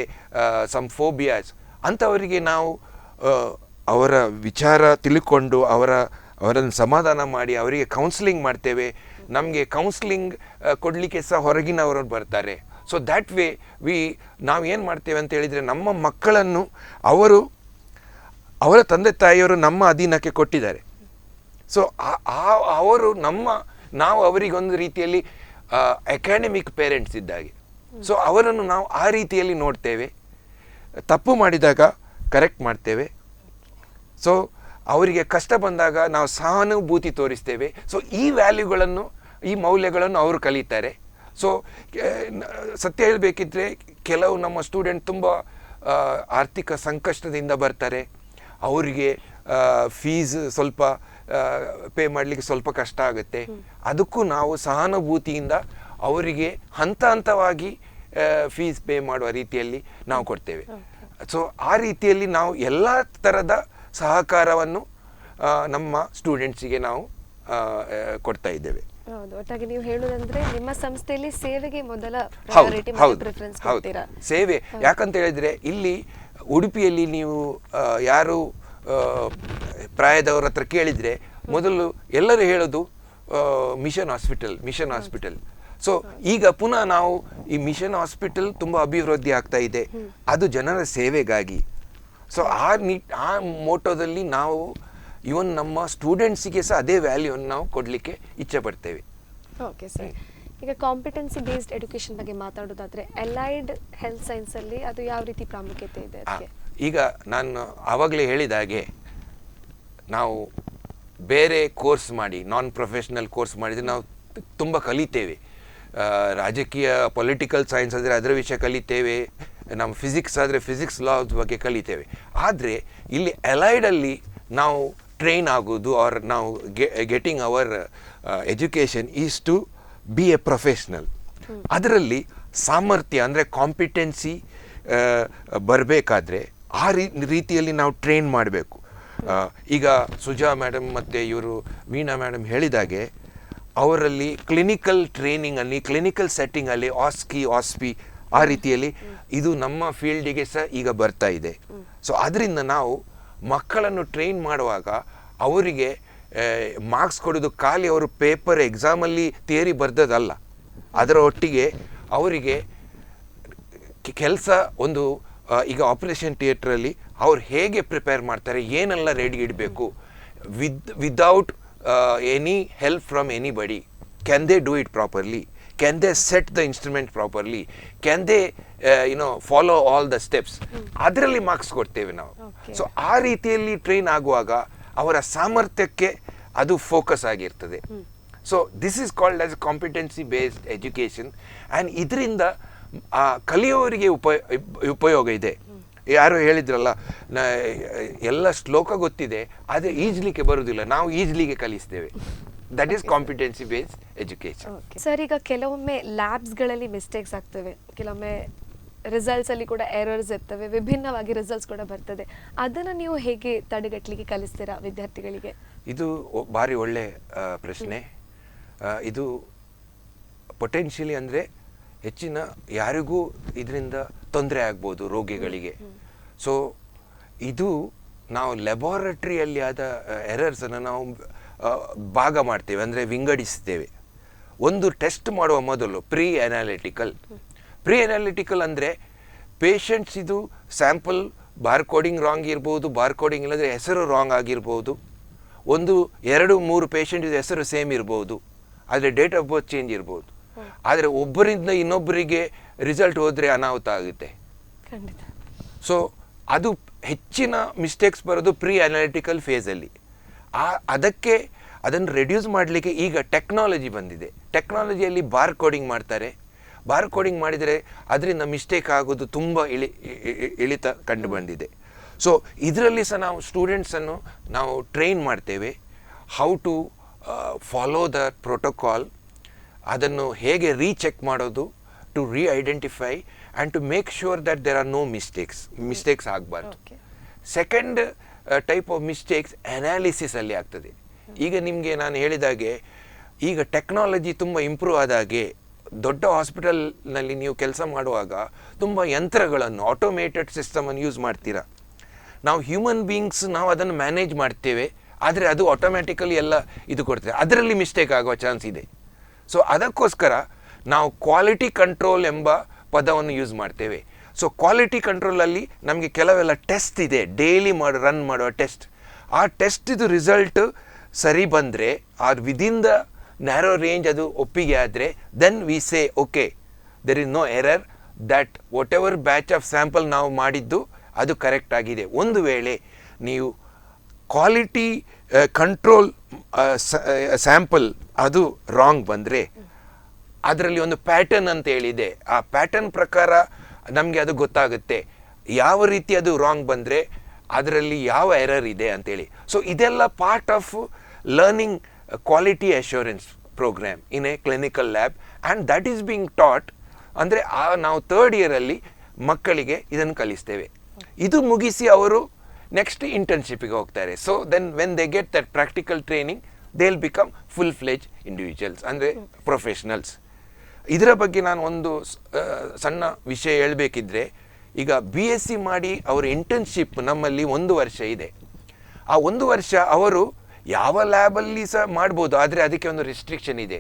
ಸಮ್ ಫೋಬಿಯಾಸ್. ಅಂಥವರಿಗೆ ನಾವು ಅವರ ವಿಚಾರ ತಿಳ್ಕೊಂಡು ಅವರನ್ನು ಸಮಾಧಾನ ಮಾಡಿ ಅವರಿಗೆ ಕೌನ್ಸಿಲಿಂಗ್ ಮಾಡ್ತೇವೆ. ನಮಗೆ ಕೌನ್ಸಿಲಿಂಗ್ ಕೊಡಲಿಕ್ಕೆ ಸಹ ಹೊರಗಿನವರು ಬರ್ತಾರೆ. ಸೊ ದ್ಯಾಟ್ ವೇ ನಾವು ಏನು ಮಾಡ್ತೇವೆ ಅಂತ ಹೇಳಿದರೆ, ನಮ್ಮ ಮಕ್ಕಳನ್ನು ಅವರ ತಂದೆ ತಾಯಿಯವರು ನಮ್ಮ ಅಧೀನಕ್ಕೆ ಕೊಟ್ಟಿದ್ದಾರೆ. ಸೊ ಅವರು ನಾವು ಅವರಿಗೊಂದು ರೀತಿಯಲ್ಲಿ ಅಕಾಡೆಮಿಕ್ ಪೇರೆಂಟ್ಸ್ ಇದ್ದಾಗೆ. ಸೊ ಅವರನ್ನು ನಾವು ಆ ರೀತಿಯಲ್ಲಿ ನೋಡ್ತೇವೆ. ತಪ್ಪು ಮಾಡಿದಾಗ ಕರೆಕ್ಟ್ ಮಾಡ್ತೇವೆ. ಸೊ ಅವರಿಗೆ ಕಷ್ಟ ಬಂದಾಗ ನಾವು ಸಹಾನುಭೂತಿ ತೋರಿಸ್ತೇವೆ. ಸೊ ಈ ವ್ಯಾಲ್ಯೂಗಳನ್ನು, ಈ ಮೌಲ್ಯಗಳನ್ನು ಅವರು ಕಲಿತಾರೆ. ಸೊ ಸತ್ಯ ಹೇಳಬೇಕಿದ್ರೆ, ಕೆಲವು ನಮ್ಮ ಸ್ಟೂಡೆಂಟ್ ತುಂಬ ಆರ್ಥಿಕ ಸಂಕಷ್ಟದಿಂದ ಬರ್ತಾರೆ. ಅವರಿಗೆ ಫೀಸ್ ಸ್ವಲ್ಪ ಪೇ ಮಾಡಲಿಕ್ಕೆ ಸ್ವಲ್ಪ ಕಷ್ಟ ಆಗುತ್ತೆ. ಅದಕ್ಕೂ ನಾವು ಸಹಾನುಭೂತಿಯಿಂದ ಅವರಿಗೆ ಹಂತ ಹಂತವಾಗಿ ಫೀಸ್ ಪೇ ಮಾಡುವ ರೀತಿಯಲ್ಲಿ ನಾವು ಕೊಡ್ತೇವೆ. ಸೊ ಆ ರೀತಿಯಲ್ಲಿ ನಾವು ಎಲ್ಲ ಥರದ ಸಹಕಾರವನ್ನು ನಮ್ಮ ಸ್ಟೂಡೆಂಟ್ಸಿಗೆ ನಾವು ಕೊಡ್ತಾ ಇದ್ದೇವೆ. ಹೌದು, ಒಟ್ಟಾಗಿ ನೀವು ಹೇಳೋದಂದ್ರೆ ನಿಮ್ಮ ಸಂಸ್ಥೆಯಲ್ಲಿ ಸೇವೆಗೆ ಮೊದಲ ಹೌದು priority ಮತ್ತು ಹೌದು preference ಹೌದು ಕೊಡ್ತೀರಾ? ಸೇವೆ. ಯಾಕಂತ ಹೇಳಿದ್ರೆ ಇಲ್ಲಿ ಉಡುಪಿಯಲ್ಲಿ ನೀವು ಯಾರು ಪ್ರಾಯದವರ ಹತ್ರ ಕೇಳಿದರೆ ಮೊದಲು ಎಲ್ಲರೂ ಹೇಳೋದು ಮಿಷನ್ ಹಾಸ್ಪಿಟಲ್. ಸೊ ಈಗ ಪುನಃ ನಾವು ಈ ಮಿಷನ್ ಹಾಸ್ಪಿಟಲ್ ತುಂಬ ಅಭಿವೃದ್ಧಿ ಆಗ್ತಾ ಇದೆ, ಅದು ಜನರ ಸೇವೆಗಾಗಿ. ಸೊ ಆ ಮೋಟೋದಲ್ಲಿ ನಾವು ಇವನ್ ನಮ್ಮ ಸ್ಟೂಡೆಂಟ್ಸಿಗೆ ಸಹ ಅದೇ ವ್ಯಾಲ್ಯೂವನ್ನು ನಾವು ಕೊಡಲಿಕ್ಕೆ ಇಚ್ಛೆ ಪಡ್ತೇವೆ. ಓಕೆ ಸರ್, ಈಗ ಕಾಂಪಿಟೆನ್ಸಿ ಬೇಸ್ಡ್ ಎಜುಕೇಶನ್ ಬಗ್ಗೆ ಮಾತಾಡೋದಾದ್ರೆ ಅಲೈಡ್ ಹೆಲ್ತ್ ಸೈನ್ಸ್ ಅಲ್ಲಿ ಅದು ಯಾವ ರೀತಿ ಪ್ರಾಮುಖ್ಯತೆ ಇದೆ ಅದಕ್ಕೆ? ಈಗ ನಾನು ಆವಾಗಲೇ ಹೇಳಿದ ಹಾಗೆ ನಾವು ಬೇರೆ ಕೋರ್ಸ್ ಮಾಡಿ ನಾನ್ ಪ್ರೊಫೆಷನಲ್ ಕೋರ್ಸ್ ಮಾಡಿದರೆ ನಾವು ತುಂಬ ಕಲಿತೇವೆ. ರಾಜಕೀಯ ಪೊಲಿಟಿಕಲ್ ಸೈನ್ಸ್ ಆದರೆ ಅದರ ವಿಷಯ ಕಲಿತೇವೆ, ನಮ್ಮ ಫಿಸಿಕ್ಸ್ ಆದರೆ ಫಿಸಿಕ್ಸ್ ಲಾಸ್ ಬಗ್ಗೆ ಕಲಿತೇವೆ. ಆದರೆ ಇಲ್ಲಿ ಅಲೈಡಲ್ಲಿ ನಾವು ಟ್ರೈನ್ ಆಗೋದು ಆರ್ ನಾವು getting our education is to be a professional. ಅದರಲ್ಲಿ ಸಾಮರ್ಥ್ಯ ಅಂದರೆ ಕಾಂಪಿಟೆನ್ಸಿ ಬರಬೇಕಾದ್ರೆ ಆ ರೀತಿಯಲ್ಲಿ ನಾವು ಟ್ರೈನ್ ಮಾಡಬೇಕು. ಈಗ ಸುಜಾ ಮೇಡಮ್ ಮತ್ತು ಇವರು ವೀಣಾ ಮೇಡಮ್ ಹೇಳಿದಾಗೆ ಅವರಲ್ಲಿ ಕ್ಲಿನಿಕಲ್ ಟ್ರೈನಿಂಗಲ್ಲಿ ಕ್ಲಿನಿಕಲ್ ಸೆಟ್ಟಿಂಗಲ್ಲಿ ಆಸ್ಪಿ ಆ ರೀತಿಯಲ್ಲಿ ಇದು ನಮ್ಮ ಫೀಲ್ಡಿಗೆ ಸಹ ಈಗ ಬರ್ತಾ ಇದೆ. ಸೊ ಅದರಿಂದ ನಾವು ಮಕ್ಕಳನ್ನು ಟ್ರೈನ್ ಮಾಡುವಾಗ ಅವರಿಗೆ ಮಾರ್ಕ್ಸ್ ಕೊಡೋದು ಖಾಲಿ ಅವರು ಪೇಪರ್ ಎಕ್ಸಾಮಲ್ಲಿ ಥಿಯರಿ ಬರ್ದದಲ್ಲ, ಅದರ ಒಟ್ಟಿಗೆ ಅವರಿಗೆ ಕೆಲಸ ಒಂದು ಈಗ ಆಪರೇಷನ್ ಥಿಯೇಟ್ರಲ್ಲಿ ಅವ್ರು ಹೇಗೆ ಪ್ರಿಪೇರ್ ಮಾಡ್ತಾರೆ, ಏನೆಲ್ಲ ರೆಡಿ ಇಡಬೇಕು, without any help from anybody. Can they do it properly, can they set the instrument properly, can they follow all the steps, ಅದರಲ್ಲಿ ಮಾರ್ಕ್ಸ್ ಕೊಡ್ತೇವೆ ನಾವು. ಸೊ ಆ ರೀತಿಯಲ್ಲಿ ಟ್ರೈನ್ ಆಗುವಾಗ ಅವರ ಸಾಮರ್ಥ್ಯಕ್ಕೆ ಅದು ಫೋಕಸ್ ಆಗಿರ್ತದೆ. So this is called as competency based education. And ಇದರಿಂದ ಕಲಿಯೋರಿಗೆ ಉಪಯೋಗ ಇದೆ. ಯಾರು ಹೇಳಿದ್ರಲ್ಲ, ಎಲ್ಲ ಶ್ಲೋಕ ಗೊತ್ತಿದೆ ಆದರೆ ಈಜ್ಲಿಕ್ಕೆ ಬರುವುದಿಲ್ಲ, ನಾವು ಈಜ್ಲಿಗೆ ಕಲಿಸ್ತೇವೆ. That is competency based education. Sir, ಈಗ ಕೆಲವೊಮ್ಮೆ ಲ್ಯಾಬ್ಸ್ಗಳಲ್ಲಿ ಮಿಸ್ಟೇಕ್ಸ್ ಆಗ್ತವೆ, ಕೆಲವೊಮ್ಮೆ ರಿಸಲ್ಟ್ಸ್ ಅಲ್ಲಿ ಕೂಡ ಎರರ್ಸ್ ಇರ್ತವೆ, ವಿಭಿನ್ನವಾಗಿ ರಿಸಲ್ಟ್ಸ್ ಕೂಡ ಬರ್ತದೆ. ಅದನ್ನು ನೀವು ಹೇಗೆ ತಡೆಗಟ್ಟಲಿಕ್ಕೆ ಕಲಿಸ್ತೀರಾ ವಿದ್ಯಾರ್ಥಿಗಳಿಗೆ? ಇದು ಭಾರಿ ಒಳ್ಳೆ ಪ್ರಶ್ನೆ. ಇದು ಪೊಟೆನ್ಷಿಯಲಿ ಅಂದರೆ ಹೆಚ್ಚಿನ ಯಾರಿಗೂ ಇದರಿಂದ ತೊಂದರೆ ಆಗ್ಬೋದು ರೋಗಿಗಳಿಗೆ. ಸೊ ಇದು ನಾವು ಲ್ಯಾಬೋರೇಟ್ರಿಯಲ್ಲಿ ಆದ ಎರರ್ಸನ್ನು ನಾವು ಭಾಗ ಮಾಡ್ತೇವೆ, ಅಂದರೆ ವಿಂಗಡಿಸ್ತೇವೆ. ಒಂದು ಟೆಸ್ಟ್ ಮಾಡುವ ಮೊದಲು ಪ್ರೀ ಅನಾಲಿಟಿಕಲ್ ಅಂದರೆ ಪೇಷಂಟ್ಸ್ ಇದು ಸ್ಯಾಂಪಲ್ ಬಾರ್ಕೋಡಿಂಗ್ ರಾಂಗ್ ಇರ್ಬೋದು, ಬಾರ್ಕೋಡಿಂಗ್ ಇಲ್ಲದ್ರೆ ಹೆಸರು ರಾಂಗ್ ಆಗಿರ್ಬೋದು. 1-2-3 ಪೇಷಂಟ್ ಇದು ಹೆಸರು ಸೇಮ್ ಇರ್ಬೋದು, ಆದರೆ ಡೇಟ್ ಆಫ್ ಬರ್ತ್ ಚೇಂಜ್ ಇರ್ಬೋದು. ಆದರೆ ಒಬ್ಬರಿಂದ ಇನ್ನೊಬ್ಬರಿಗೆ ರಿಸಲ್ಟ್ ಹೋದರೆ ಅನಾಹುತ ಆಗುತ್ತೆ. ಸೊ ಅದು ಹೆಚ್ಚಿನ ಮಿಸ್ಟೇಕ್ಸ್ ಬರೋದು ಪ್ರೀ ಅನಾಲಿಟಿಕಲ್ ಫೇಸಲ್ಲಿ. ಅದನ್ನು ರೆಡ್ಯೂಸ್ ಮಾಡಲಿಕ್ಕೆ ಈಗ ಟೆಕ್ನಾಲಜಿ ಬಂದಿದೆ. ಟೆಕ್ನಾಲಜಿಯಲ್ಲಿ ಬಾರ್ಕೋಡಿಂಗ್ ಮಾಡ್ತಾರೆ. ಬಾರ್ಕೋಡಿಂಗ್ ಮಾಡಿದರೆ ಅದರಿಂದ ಮಿಸ್ಟೇಕ್ ಆಗೋದು ತುಂಬ ಇಳಿತ ಕಂಡು ಬಂದಿದೆ. ಸೊ ಇದರಲ್ಲಿ ಸಹ ನಾವು ಸ್ಟೂಡೆಂಟ್ಸನ್ನು ನಾವು ಟ್ರೈನ್ ಮಾಡ್ತೇವೆ, how to follow the protocol, ಅದನ್ನು ಹೇಗೆ ರೀಚೆಕ್ ಮಾಡೋದು, to identify and to make sure that there are no mistakes ಆಗಬಾರ್ದು. ಸೆಕೆಂಡ್ ಟೈಪ್ ಆಫ್ ಮಿಸ್ಟೇಕ್ಸ್ ಅನಾಲಿಸಿಸಲ್ಲಿ ಆಗ್ತದೆ. ಈಗ ನಿಮಗೆ ನಾನು ಹೇಳಿದಾಗೆ ಈಗ ಟೆಕ್ನಾಲಜಿ ತುಂಬ ಇಂಪ್ರೂವ್ ಆದಾಗೆ ದೊಡ್ಡ ಹಾಸ್ಪಿಟಲ್ನಲ್ಲಿ ನೀವು ಕೆಲಸ ಮಾಡುವಾಗ ತುಂಬ ಯಂತ್ರಗಳನ್ನು ಆಟೋಮೇಟೆಡ್ ಸಿಸ್ಟಮನ್ನು ಯೂಸ್ ಮಾಡ್ತೀರಾ. ನಾವು ಹ್ಯೂಮನ್ ಬೀಯಿಂಗ್ಸ್ ನಾವು ಅದನ್ನು ಮ್ಯಾನೇಜ್ ಮಾಡ್ತೇವೆ, ಆದರೆ ಅದು ಆಟೋಮ್ಯಾಟಿಕಲಿ ಎಲ್ಲ ಇದು ಕೊಡ್ತೇವೆ, ಅದರಲ್ಲಿ ಮಿಸ್ಟೇಕ್ ಆಗುವ ಚಾನ್ಸ್ ಇದೆ. ಸೊ ಅದಕ್ಕೋಸ್ಕರ ನಾವು ಕ್ವಾಲಿಟಿ ಕಂಟ್ರೋಲ್ ಎಂಬ ಪದವನ್ನು ಯೂಸ್ ಮಾಡ್ತೇವೆ. ಸೊ ಕ್ವಾಲಿಟಿ ಕಂಟ್ರೋಲಲ್ಲಿ ನಮಗೆ ಕೆಲವೆಲ್ಲ ಟೆಸ್ಟ್ ಇದೆ, ಡೈಲಿ ರನ್ ಮಾಡುವ ಟೆಸ್ಟ್. ಆ ಟೆಸ್ಟಿದು ರಿಸಲ್ಟ್ ಸರಿ ಬಂದರೆ, or within the narrow range ಅದು ಒಪ್ಪಿಗೆ ಆದರೆ, then we say okay, there is no error, that whatever batch of sample ನಾವು ಮಾಡಿದ್ದು ಅದು ಕರೆಕ್ಟ್ ಆಗಿದೆ. ಒಂದು ವೇಳೆ ನೀವು ಕ್ವಾಲಿಟಿ ಕಂಟ್ರೋಲ್ ಸ್ಯಾಂಪಲ್ ಅದು ರಾಂಗ್ ಬಂದರೆ ಅದರಲ್ಲಿ ಒಂದು ಪ್ಯಾಟರ್ನ್ ಅಂತ ಹೇಳಿದೆ. ಆ ಪ್ಯಾಟರ್ನ್ ಪ್ರಕಾರ ನಮಗೆ ಅದು ಗೊತ್ತಾಗುತ್ತೆ ಯಾವ ರೀತಿ ಅದು ರಾಂಗ್ ಬಂದರೆ ಅದರಲ್ಲಿ ಯಾವ ಎರರ್ ಇದೆ ಅಂತೇಳಿ. ಸೊ ಇದೆಲ್ಲ part of learning quality assurance programme in a clinical lab, and that is being taught. ಅಂದರೆ ನಾವು 3rd ಇಯರಲ್ಲಿ ಮಕ್ಕಳಿಗೆ ಇದನ್ನು ಕಲಿಸ್ತೇವೆ. ಇದು ಮುಗಿಸಿ ಅವರು ನೆಕ್ಸ್ಟ್ ಇಂಟರ್ನ್ಶಿಪ್ಪಿಗೆ ಹೋಗ್ತಾರೆ. So then when they get that practical training they will become full fledge individuals, ಅಂದರೆ ಪ್ರೊಫೆಷ್ನಲ್ಸ್. ಇದರ ಬಗ್ಗೆ ನಾನು ಒಂದು ಸಣ್ಣ ವಿಷಯ ಹೇಳಬೇಕಿದ್ರೆ, ಈಗ BSc ಮಾಡಿ ಅವರ ಇಂಟರ್ನ್ಶಿಪ್ ನಮ್ಮಲ್ಲಿ 1 ವರ್ಷ ಇದೆ. ಆ 1 ವರ್ಷ ಅವರು ಯಾವ ಲ್ಯಾಬಲ್ಲಿ ಸಹ ಮಾಡ್ಬೋದು, ಆದರೆ ಅದಕ್ಕೆ ಒಂದು ರಿಸ್ಟ್ರಿಕ್ಷನ್ ಇದೆ.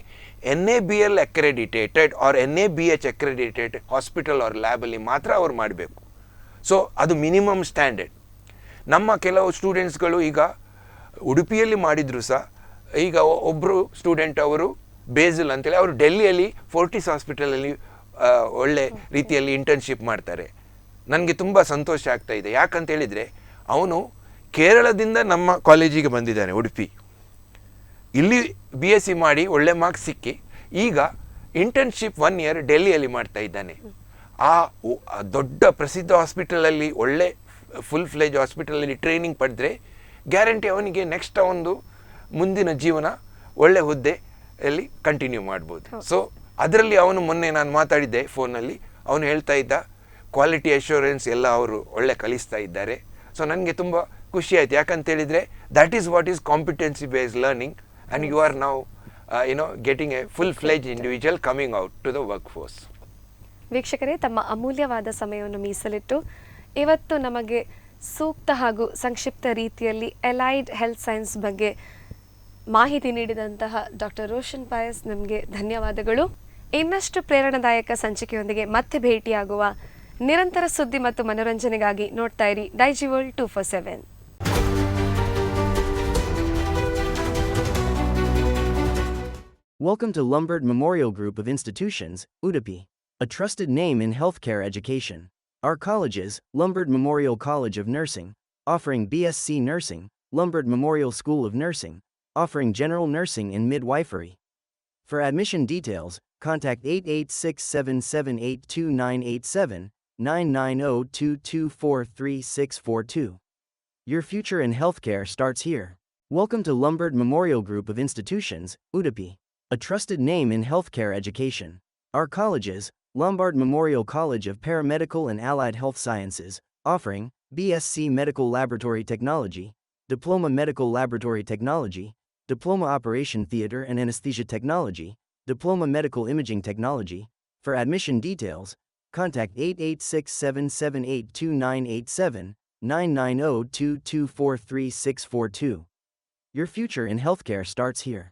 NABL accredited or NABH accredited hospital or ಲ್ಯಾಬಲ್ಲಿ ಮಾತ್ರ ಅವ್ರು ಮಾಡಬೇಕು. ಸೊ ಅದು ಮಿನಿಮಮ್ ಸ್ಟ್ಯಾಂಡರ್ಡ್. ನಮ್ಮ ಕೆಲವು ಸ್ಟೂಡೆಂಟ್ಸ್ಗಳು ಈಗ ಉಡುಪಿಯಲ್ಲಿ ಮಾಡಿದ್ರು ಸಹ, ಈಗ ಒಬ್ಬರು ಸ್ಟೂಡೆಂಟ್ ಅವರು ಬೇಸಲ್ ಅಂತೇಳಿ ಅವರು ಡೆಲ್ಲಿಯಲ್ಲಿ ಫೋರ್ಟಿಸ್ ಹಾಸ್ಪಿಟಲಲ್ಲಿ ಒಳ್ಳೆ ರೀತಿಯಲ್ಲಿ ಇಂಟರ್ನ್ಶಿಪ್ ಮಾಡ್ತಾರೆ. ನನಗೆ ತುಂಬ ಸಂತೋಷ ಆಗ್ತಾ ಇದೆ. ಯಾಕಂತ ಹೇಳಿದರೆ ಅವನು ಕೇರಳದಿಂದ ನಮ್ಮ ಕಾಲೇಜಿಗೆ ಬಂದಿದ್ದಾನೆ ಉಡುಪಿ, ಇಲ್ಲಿ BSc ಮಾಡಿ ಒಳ್ಳೆ ಮಾರ್ಕ್ಸ್ ಸಿಕ್ಕಿ ಈಗ ಇಂಟರ್ನ್ಶಿಪ್ 1 ಇಯರ್ ಡೆಲ್ಲಿಯಲ್ಲಿ ಮಾಡ್ತಾ ಇದ್ದಾನೆ. ಆ ದೊಡ್ಡ ಪ್ರಸಿದ್ಧ ಹಾಸ್ಪಿಟಲಲ್ಲಿ ಒಳ್ಳೆ ಫುಲ್ ಫ್ಲೆಜ್ ಹಾಸ್ಪಿಟಲಲ್ಲಿ ಟ್ರೈನಿಂಗ್ ಪಡೆದ್ರೆ ಗ್ಯಾರಂಟಿ ಅವನಿಗೆ ನೆಕ್ಸ್ಟ್ ಒಂದು ಮುಂದಿನ ಜೀವನ ಒಳ್ಳೆ ಹುದ್ದೆಯಲ್ಲಿ ಕಂಟಿನ್ಯೂ ಮಾಡ್ಬೋದು. ಸೊ ಅದರಲ್ಲಿ ಅವನು ಮೊನ್ನೆ ನಾನು ಮಾತಾಡಿದ್ದೆ ಫೋನಲ್ಲಿ, ಅವನು ಹೇಳ್ತಾ ಇದ್ದ ಕ್ವಾಲಿಟಿ ಅಶ್ಯೂರೆನ್ಸ್ ಎಲ್ಲ ಅವರು ಒಳ್ಳೆ ಕಲಿಸ್ತಾ ಇದ್ದಾರೆ. ಸೊ ನನಗೆ ತುಂಬ ಖುಷಿ ಆಯಿತು. ಯಾಕಂತೇಳಿದರೆ that is what is competency based learning and you are now getting a full fledge individual coming out to the work force. ವೀಕ್ಷಕರೇ, ತಮ್ಮ ಅಮೂಲ್ಯವಾದ ಸಮಯವನ್ನು ಮೀಸಲಿಟ್ಟು ಇವತ್ತು ನಮಗೆ ಸೂಕ್ತ ಹಾಗೂ ಸಂಕ್ಷಿಪ್ತ ರೀತಿಯಲ್ಲಿ ಅಲೈಡ್ ಹೆಲ್ತ್ ಸೈನ್ಸ್ ಬಗ್ಗೆ ಮಾಹಿತಿ ನೀಡಿದಂತಹ ಡಾಕ್ಟರ್ ರೋಷನ್ ಪಯಸ್, ನಮಗೆ ಧನ್ಯವಾದಗಳು. ಇನ್ನಷ್ಟು ಪ್ರೇರಣಾದಾಯಕ ಸಂಚಿಕೆಯೊಂದಿಗೆ ಮತ್ತೆ ಭೇಟಿಯಾಗುವ. ನಿರಂತರ ಸುದ್ದಿ ಮತ್ತು ಮನೋರಂಜನೆಗಾಗಿ ನೋಡ್ತಾ ಇರಿ Daijiworld 247. Welcome to Lombard Memorial Group of Institutions, Udupi, a trusted name in healthcare education. Our colleges, Lombard Memorial College of Nursing, offering BSc Nursing, Lombard Memorial School of Nursing, offering general nursing and midwifery. For admission details, contact 8867782987, 99022433642. Your future in healthcare starts here. Welcome to Lombard Memorial Group of Institutions, Udupi, a trusted name in healthcare education. Our colleges, Lombard Memorial College of Paramedical and Allied Health Sciences, offering BSc Medical Laboratory Technology, Diploma Medical Laboratory Technology, Diploma Operation Theater and Anesthesia Technology, Diploma Medical Imaging Technology. For admission details, contact 8867782987, 99022433642. Your future in healthcare starts here.